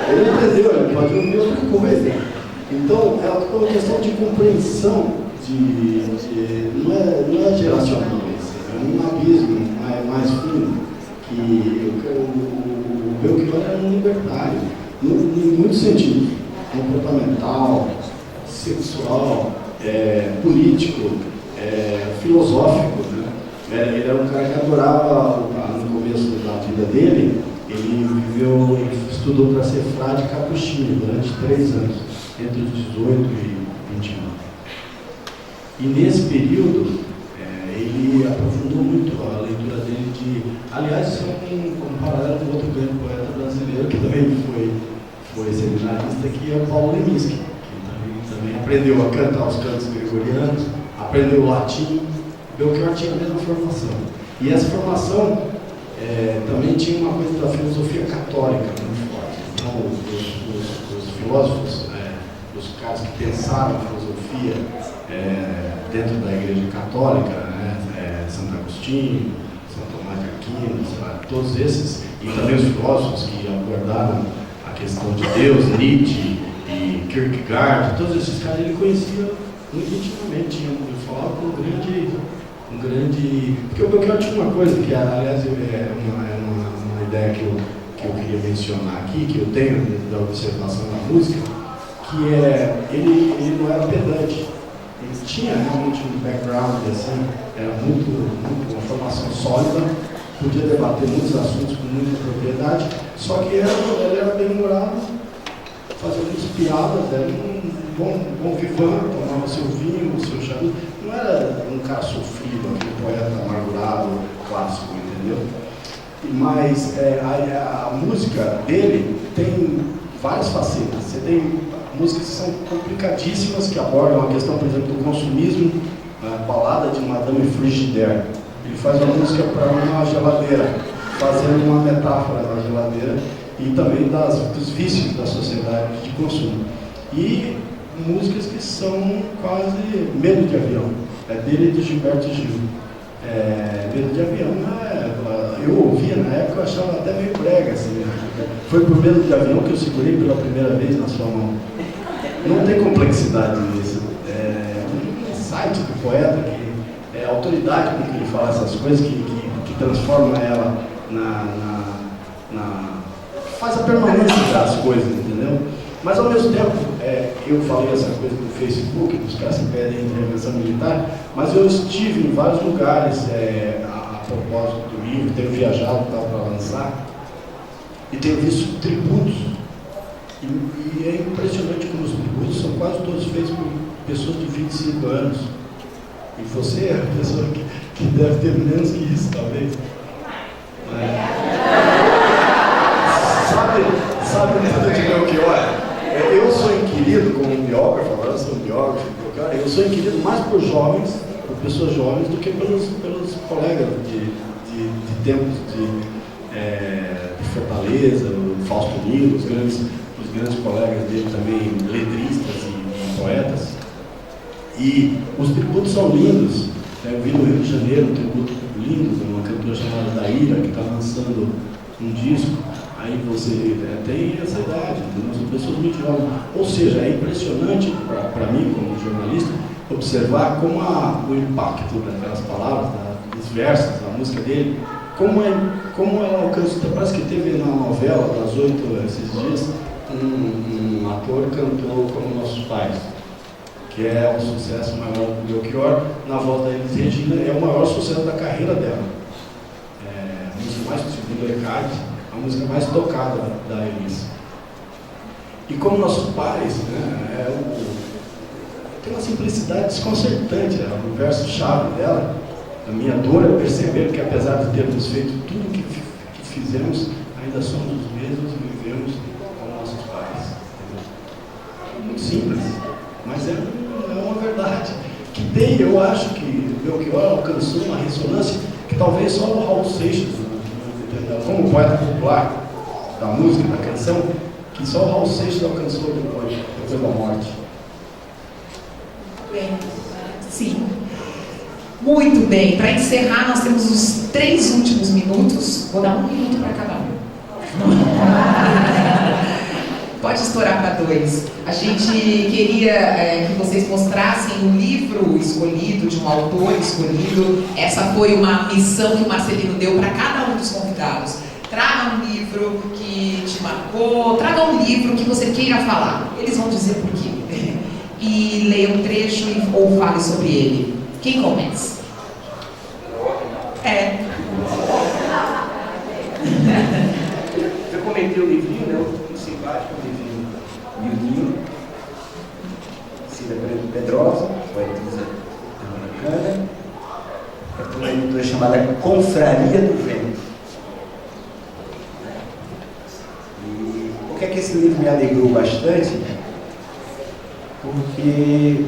Ele não entendeu, ele pode ouvir outra coisa. Então, é uma questão de compreensão, não é geracional. Um abismo mais fino, que o Belchior era um libertário, em muitos sentidos, comportamental, sexual, político, filosófico. Né? Ele era um cara que adorava, no começo da vida dele, ele estudou para ser frade capuchinho durante 3 anos, entre os 18 e 21. E nesse período, ele aprofundou muito a leitura dele aliás, isso é um paralelo com outro grande poeta brasileiro que também foi seminarista, que é o Paulo Leminski, que também aprendeu a cantar os cantos gregorianos, aprendeu o latim. Belchior tinha a mesma formação. E essa formação também tinha uma coisa da filosofia católica muito forte. Então, os filósofos, os caras que pensaram a filosofia dentro da Igreja Católica, né? Santo Agostinho, São Tomás de Aquino, todos esses, e também os filósofos que abordaram a questão de Deus, Nietzsche e Kierkegaard, todos esses caras ele conhecia muito intimamente, ele falava com um grande... Porque o Belchior tinha uma coisa que, aliás, é uma ideia que eu queria mencionar aqui, que eu tenho da observação da música, que ele não era pedante. Ele tinha realmente um background, assim, era uma formação sólida, podia debater muitos assuntos com muita propriedade, só que ele era bem-humorado, fazia muitas piadas, era um bom vivant, tomava seu vinho, seu charuto. Não era um cara sofrido, aquele poeta amargurado, clássico, entendeu? Mas a música dele tem várias facetas. Você tem músicas que são complicadíssimas, que abordam a questão, por exemplo, do consumismo, a balada de Madame Frigidaire. Ele faz uma música para uma geladeira, fazendo uma metáfora da geladeira e também dos vícios da sociedade de consumo. E músicas que são quase Medo de Avião, dele e do Gilberto Gil. Medo de Avião, eu ouvia na época, eu achava até meio brega, assim, foi por Medo de Avião que eu segurei pela primeira vez na sua mão. Não tem complexidade nisso, um insight do poeta, que é a autoridade com que ele fala essas coisas, que transforma ela faz a permanência das coisas, entendeu? Mas ao mesmo tempo, eu falei essa coisa do Facebook, dos caras que pedem intervenção militar, mas eu estive em vários lugares a propósito do livro, tenho viajado para lançar, e tenho visto tributos. E é impressionante como os tributos são quase todos feitos por pessoas de 25 anos. E você é a pessoa que deve ter menos que isso, talvez. Sabe tudo de Belchior? Eu sou inquirido como um biógrafo, agora eu sou um biógrafo, eu sou inquirido mais por jovens, por pessoas jovens, do que pelos colegas de tempos de Fortaleza, o Fausto Nilo, os grandes colegas dele também, letristas e poetas. E os tributos são lindos. Eu vi no Rio de Janeiro um tributo lindo de uma cantora chamada Daíra, que está lançando um disco. Aí você tem essa idade, são pessoas muito jovens. Ou seja, é impressionante para mim, como jornalista, observar como o impacto daquelas palavras, dos versos, da música dele, como ela alcança. Parece que teve na novela das 8 esses dias, um ator cantou Como Nossos Pais, que é um sucesso maior do Belchior, na voz da Elis Regina, é o maior sucesso da carreira dela. A música mais, segundo ECAD, a música mais tocada da Elis. E Como Nossos Pais, né, tem uma simplicidade desconcertante, o verso-chave dela. A minha dor é perceber que, apesar de termos feito tudo o que fizemos, ainda somos os mesmos e vivemos como nossos pais. Muito simples, mas é uma verdade. Que tem, eu acho que o Belchior alcançou uma ressonância que talvez só o Raul Seixas, como poeta popular da música, da canção, que só o Raul Seixas alcançou depois da morte. Bem, sim. Muito bem, para encerrar, nós temos os 3 últimos minutos. Vou dar 1 minuto para cada um. Pode estourar para 2. A gente queria que vocês mostrassem o livro escolhido, de um autor escolhido. Essa foi uma missão que o Marcelino deu para cada um dos convidados. Traga um livro que te marcou, traga um livro que você queira falar. Eles vão dizer por quê. E leia um trecho ou fale sobre ele. Quem começa? Eu comentei o livrinho, né? Um simpático livrinho miudinho. Cida Pedrosa, poetisa americana. É por uma editora chamada Confraria do Vento. E por que é que esse livro me alegrou bastante? Porque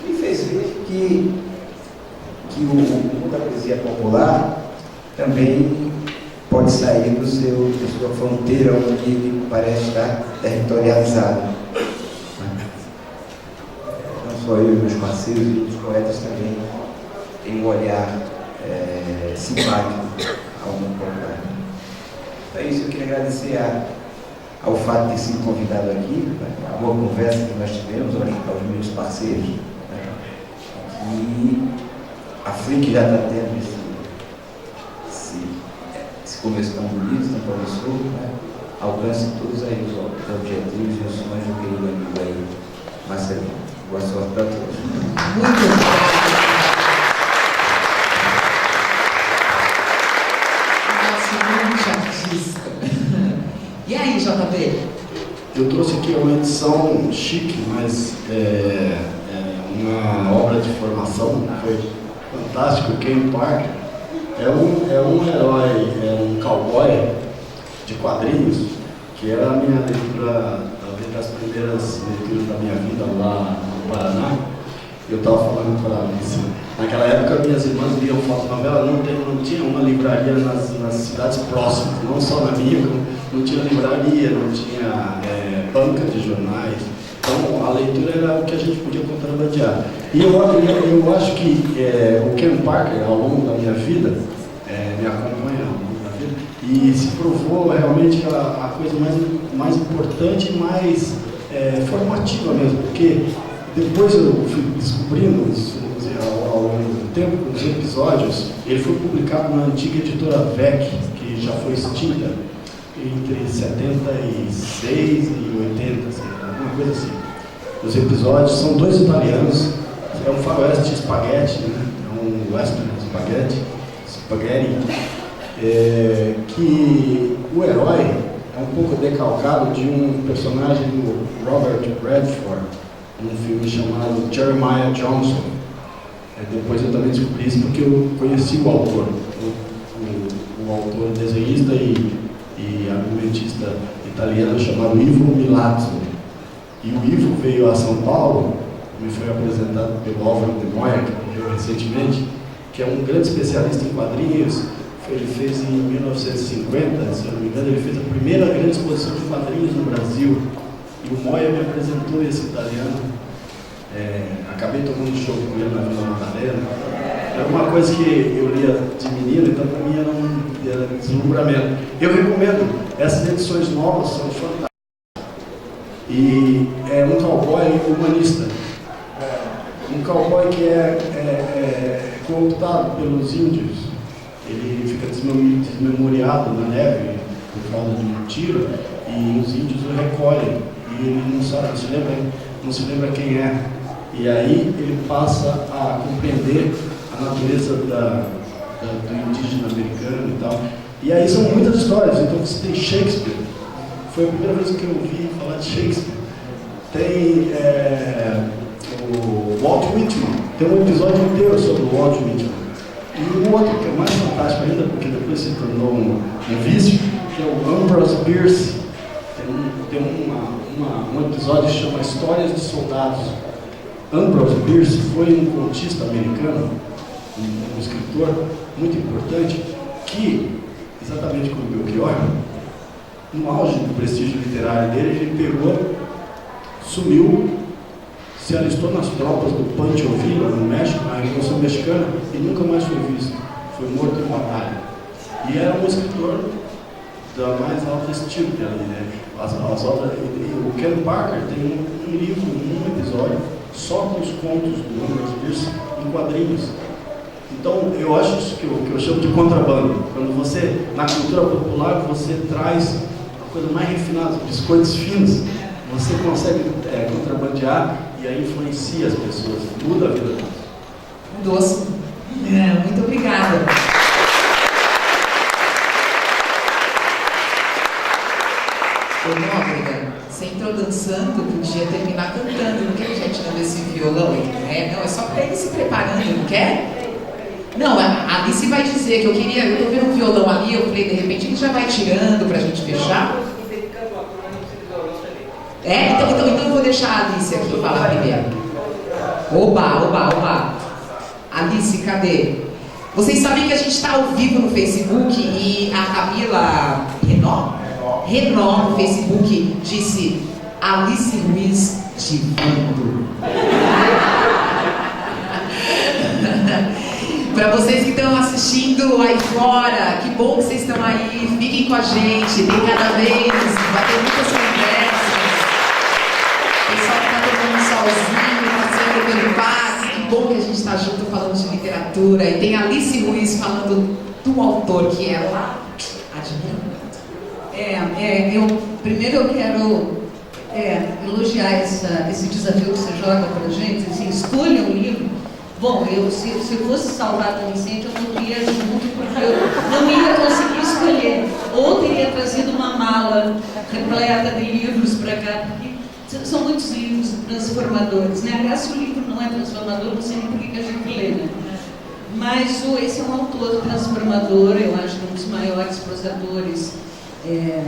me fez ver que o mundo da poesia popular também pode sair da sua fronteira onde ele parece estar territorializado. Não só eu e meus parceiros e outros poetas também têm um olhar simpático ao mundo popular. Então é isso, eu queria agradecer ao fato de ter sido convidado aqui, a boa conversa que nós tivemos, aos meus parceiros, e a FLIC já está tendo esse começo tão bonito, tão promissor, alcance todos aí os objetivos e os sonhos do querido amigo aí, Marcelo. Boa sorte para todos. Muito obrigada. Artista. E aí, JB? Eu trouxe aqui uma edição chique, mas uma obra de formação, foi fantástico. Ken Parker é um herói, é um cowboy de quadrinhos, que era a minha leitura, talvez das primeiras leituras da minha vida lá no Paraná. Eu estava falando para a Alice, naquela época minhas irmãs liam fotonovela, não tinha uma livraria nas cidades próximas, não só na minha, não tinha livraria, não tinha banca de jornais. Então a leitura era o que a gente podia contrabandear. E eu acho que o Ken Parker, ao longo da minha vida, me acompanha ao longo da vida, e se provou realmente a coisa mais importante e mais formativa mesmo, porque depois eu fui descobrindo, ao longo do tempo, os episódios, ele foi publicado na antiga editora VEC, que já foi extinta, entre 76 e 80, alguma coisa assim. Os episódios são dois italianos, é um faroeste spaghetti, né? É um western spaghetti, que o herói é um pouco decalcado de um personagem do Robert Redford, um filme chamado Jeremiah Johnson. Depois eu também descobri isso porque eu conheci o autor, o autor desenhista e argumentista italiano chamado Ivo Milazzo. E o Ivo veio a São Paulo, me foi apresentado pelo Álvaro de Moya, que morreu recentemente, que é um grande especialista em quadrinhos. Ele fez em 1950, se eu não me engano, ele fez a primeira grande exposição de quadrinhos no Brasil. E o Moya me apresentou esse italiano. Acabei tomando show com ele na Vila Madalena. Era uma coisa que eu lia de menino, então para mim era um deslumbramento. Eu recomendo, essas edições novas são fantásticas. E é um cowboy humanista. Um cowboy que é cooptado pelos índios. Ele fica desmemoriado na neve por causa de um tiro e os índios o recolhem. E ele não sabe, não se lembra quem é. E aí ele passa a compreender a natureza do indígena americano e tal. E aí são muitas histórias. Então você tem Shakespeare. Foi a primeira vez que eu ouvi falar de Shakespeare. Tem o Walt Whitman. Tem um episódio inteiro sobre o Walt Whitman. E o outro, que é mais fantástico ainda, porque depois se tornou um vício, que é o Ambrose Bierce. Tem um episódio que chama Histórias de Soldados. Ambrose Bierce foi um contista americano, um escritor muito importante, que, exatamente como o Belchior, no auge do prestígio literário dele, ele pegou, sumiu, se alistou nas tropas do Pancho Villa, no México, na Revolução Mexicana, e nunca mais foi visto. Foi morto em batalha. E era um escritor da mais alta estirpe ali, né? O Ken Parker tem um livro, um episódio, só com os contos do Ambrose Bierce em quadrinhos. Então, eu acho isso que eu chamo de contrabando. Quando você, na cultura popular, você traz a coisa mais refinada, biscoitos finos, você consegue contrabandear e aí influencia as pessoas, muda a vida delas. Doce. Muito obrigada. Ô, Nóbrega, você entrou dançando, podia terminar cantando, não quer que a gente não desse violão? Não, é só para ele se preparando, não quer? Não, a Alice vai dizer que eu tô vendo um violão ali, eu falei, de repente ele já vai tirando pra gente fechar. Então eu vou deixar a Alice aqui falar primeiro. Oba. Alice, cadê? Vocês sabem que a gente está ao vivo no Facebook e a Camila Renó no Facebook disse Alice Ruiz divando. Para vocês que estão assistindo aí fora, que bom que vocês estão aí, fiquem com a gente, tem cada vez, vai ter muitas conversas. O pessoal que está tomando um solzinho, passeando pelo parque, que bom que a gente está junto falando de literatura. E tem Alice Ruiz falando do autor que é lá, Primeiro eu quero elogiar esse desafio que você joga para a gente, assim, escolha um livro. Bom, se eu fosse salvar do incêndio, eu não ia junto, porque eu não ia conseguir escolher. Ou teria trazido uma mala repleta de livros para cá, porque são muitos livros transformadores, né? Aliás, se o livro não é transformador, não sei nem por que a gente lê, né? Mas esse é um autor transformador, eu acho que um dos maiores prosadores de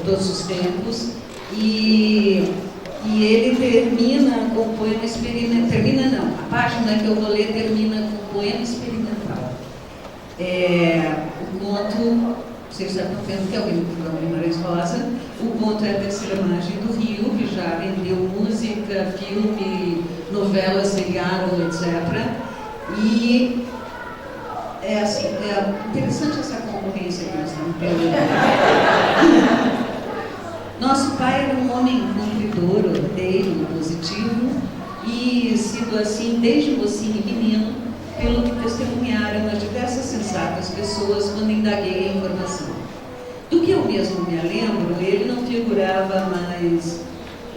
todos os tempos. E ele termina com um poema experimental. Termina não, a página que eu vou ler termina com um poema experimental. O conto, vocês já estão vendo que é o livro do Dona Guimarães Rosa. O conto é A Terceira Margem do Rio, que já rendeu música, filme, novela, seriado, etc. E é interessante essa concorrência que nós estamos tendo. Nosso pai era um homem cumpridor, ordeiro, positivo, e sido assim desde mocinho e menino, pelo que testemunharam as diversas sensatas pessoas quando indaguei a informação. Do que eu mesmo me lembro, ele não figurava mais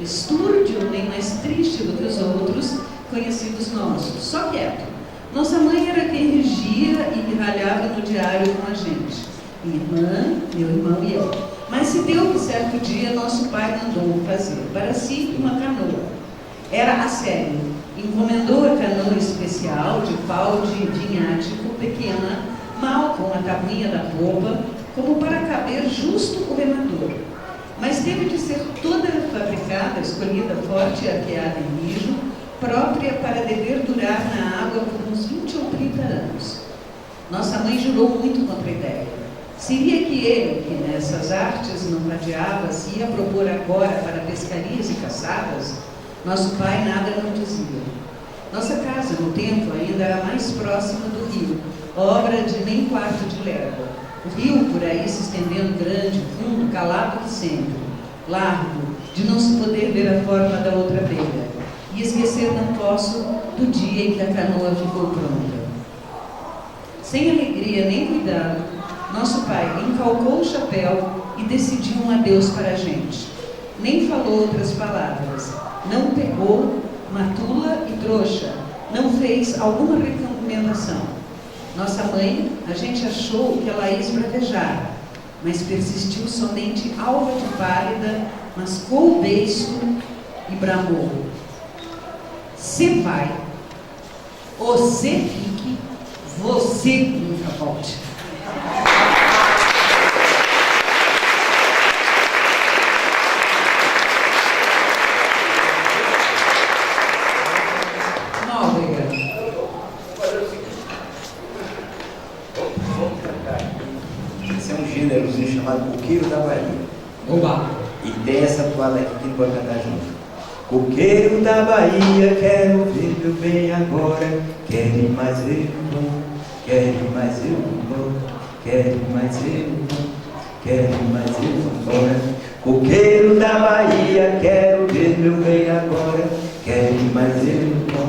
estúrdio nem mais triste do que os outros conhecidos nossos, só quieto. Nossa mãe era quem regia e ralhava no diário com a gente. Minha irmã, meu irmão e eu. Mas se deu que certo dia nosso pai mandou fazer para si uma canoa. Era a sério. Encomendou a canoa especial de pau de vinhático pequena, mal com a tabuinha da popa, como para caber justo o remador. Mas teve de ser toda fabricada, escolhida forte e arqueada em mijo, própria para dever durar na água por uns 20 ou 30 anos. Nossa mãe jurou muito contra a ideia. Seria que ele, que nessas artes não radiava, se ia propor agora para pescarias e caçadas? Nosso pai nada não dizia. Nossa casa, no tempo, ainda era mais próxima do rio, obra de nem quarto de légua. O rio por aí se estendendo grande, fundo, calado que sempre, largo, de não se poder ver a forma da outra beira. E esquecer não posso do dia em que a canoa ficou pronta. Sem alegria nem cuidado, nosso pai encalcou o chapéu e decidiu um adeus para a gente. Nem falou outras palavras. Não pegou matula e trouxa. Não fez alguma recomendação. Nossa mãe, a gente achou que ela ia esbravejar, mas persistiu somente alva de pálida, mascou o beiço e bramou. Cê vai, você fique, você nunca volte. Esse é um gênerozinho chamado Coqueiro da Bahia. Oba! E tem essa toada aqui que pode cantar junto. Coqueiro da Bahia, quero ver meu bem agora. Quero mais eu vou, quero mais eu vou, quero mais eu vou, quero mais eu vou embora. Coqueiro da Bahia, quero ver meu bem agora. Quero mais eu vou,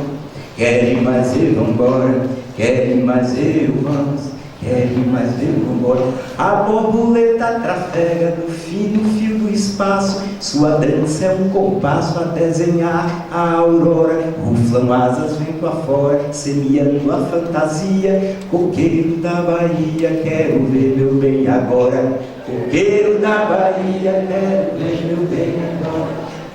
quero mais eu vou embora, quero mais eu vamos. Quero mais ver embora. A borboleta trafega no fino fio do espaço. Sua dança é um compasso a desenhar a aurora. Ruflam asas vento afora, semeando a fantasia. Coqueiro da Bahia, quero ver meu bem agora. Coqueiro da Bahia, quero ver meu bem agora.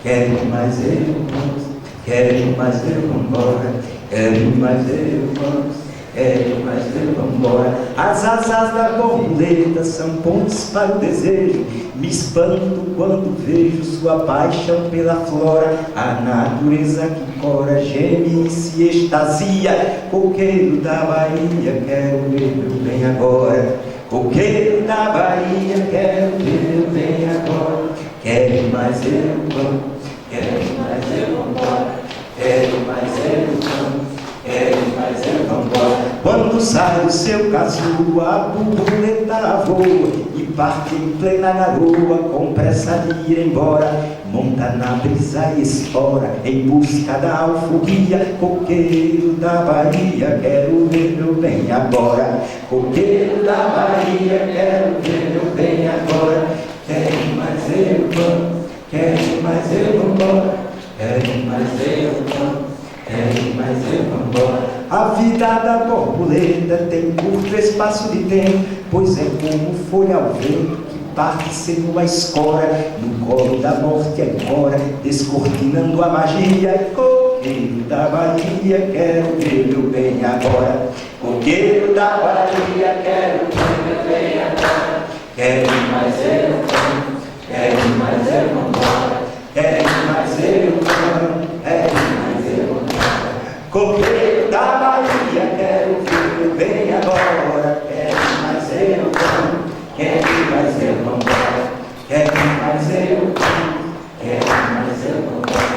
Quero mais eu vamos, quero mais eu embora. Quero mais eu vamos. quero mais eu, vambora. As asas da borboleta são pontes para o desejo. Me espanto quando vejo sua paixão pela flora. A natureza que cora, geme e se extasia. Coqueiro da Bahia, quero ver meu bem agora. Coqueiro da Bahia, quero ver meu bem agora. Quero mais eu, vamos, quero mais eu, vambora. Quero mais eu, vamos, quero mais eu, vambora. Quando sai do seu casulo, a borboleta voa e parte em plena garoa, com pressa de ir embora. Monta na brisa e espora, em busca da alforria. Coqueiro da Bahia, quero ver meu bem agora. Coqueiro da Bahia, quero ver meu bem agora. Quero mais eu, vamos, quero mais eu, vambora. Quero mais eu, vamos, quero mais eu, vambora. A vida da borboleta tem curto espaço de tempo, pois é como folha ao vento que parte sem uma escora. No colo da morte agora, descortinando a magia. Coqueiro da Bahia, quero ver meu bem agora. Coqueiro da Bahia, quero ver meu bem agora. Quero mais eu, vamos, quero mais eu, vambora. Quero mais eu, vamos, quero mais eu, vambora. Coqueiro da Bahia, quero ver meu bem agora. Quero mais eu, vamos, quero mais eu, vambora. Quero mais eu, vamos, quero mais eu, vambora.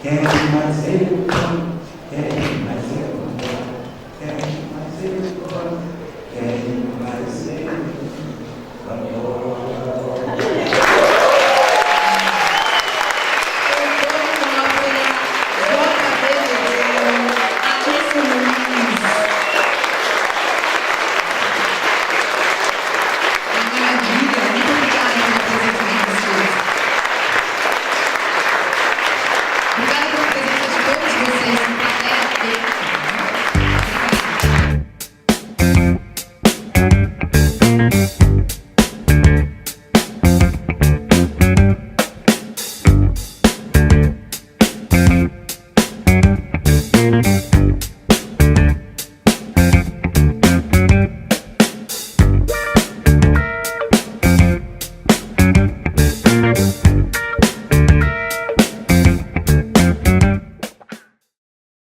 Quero mais eu, vamos, quero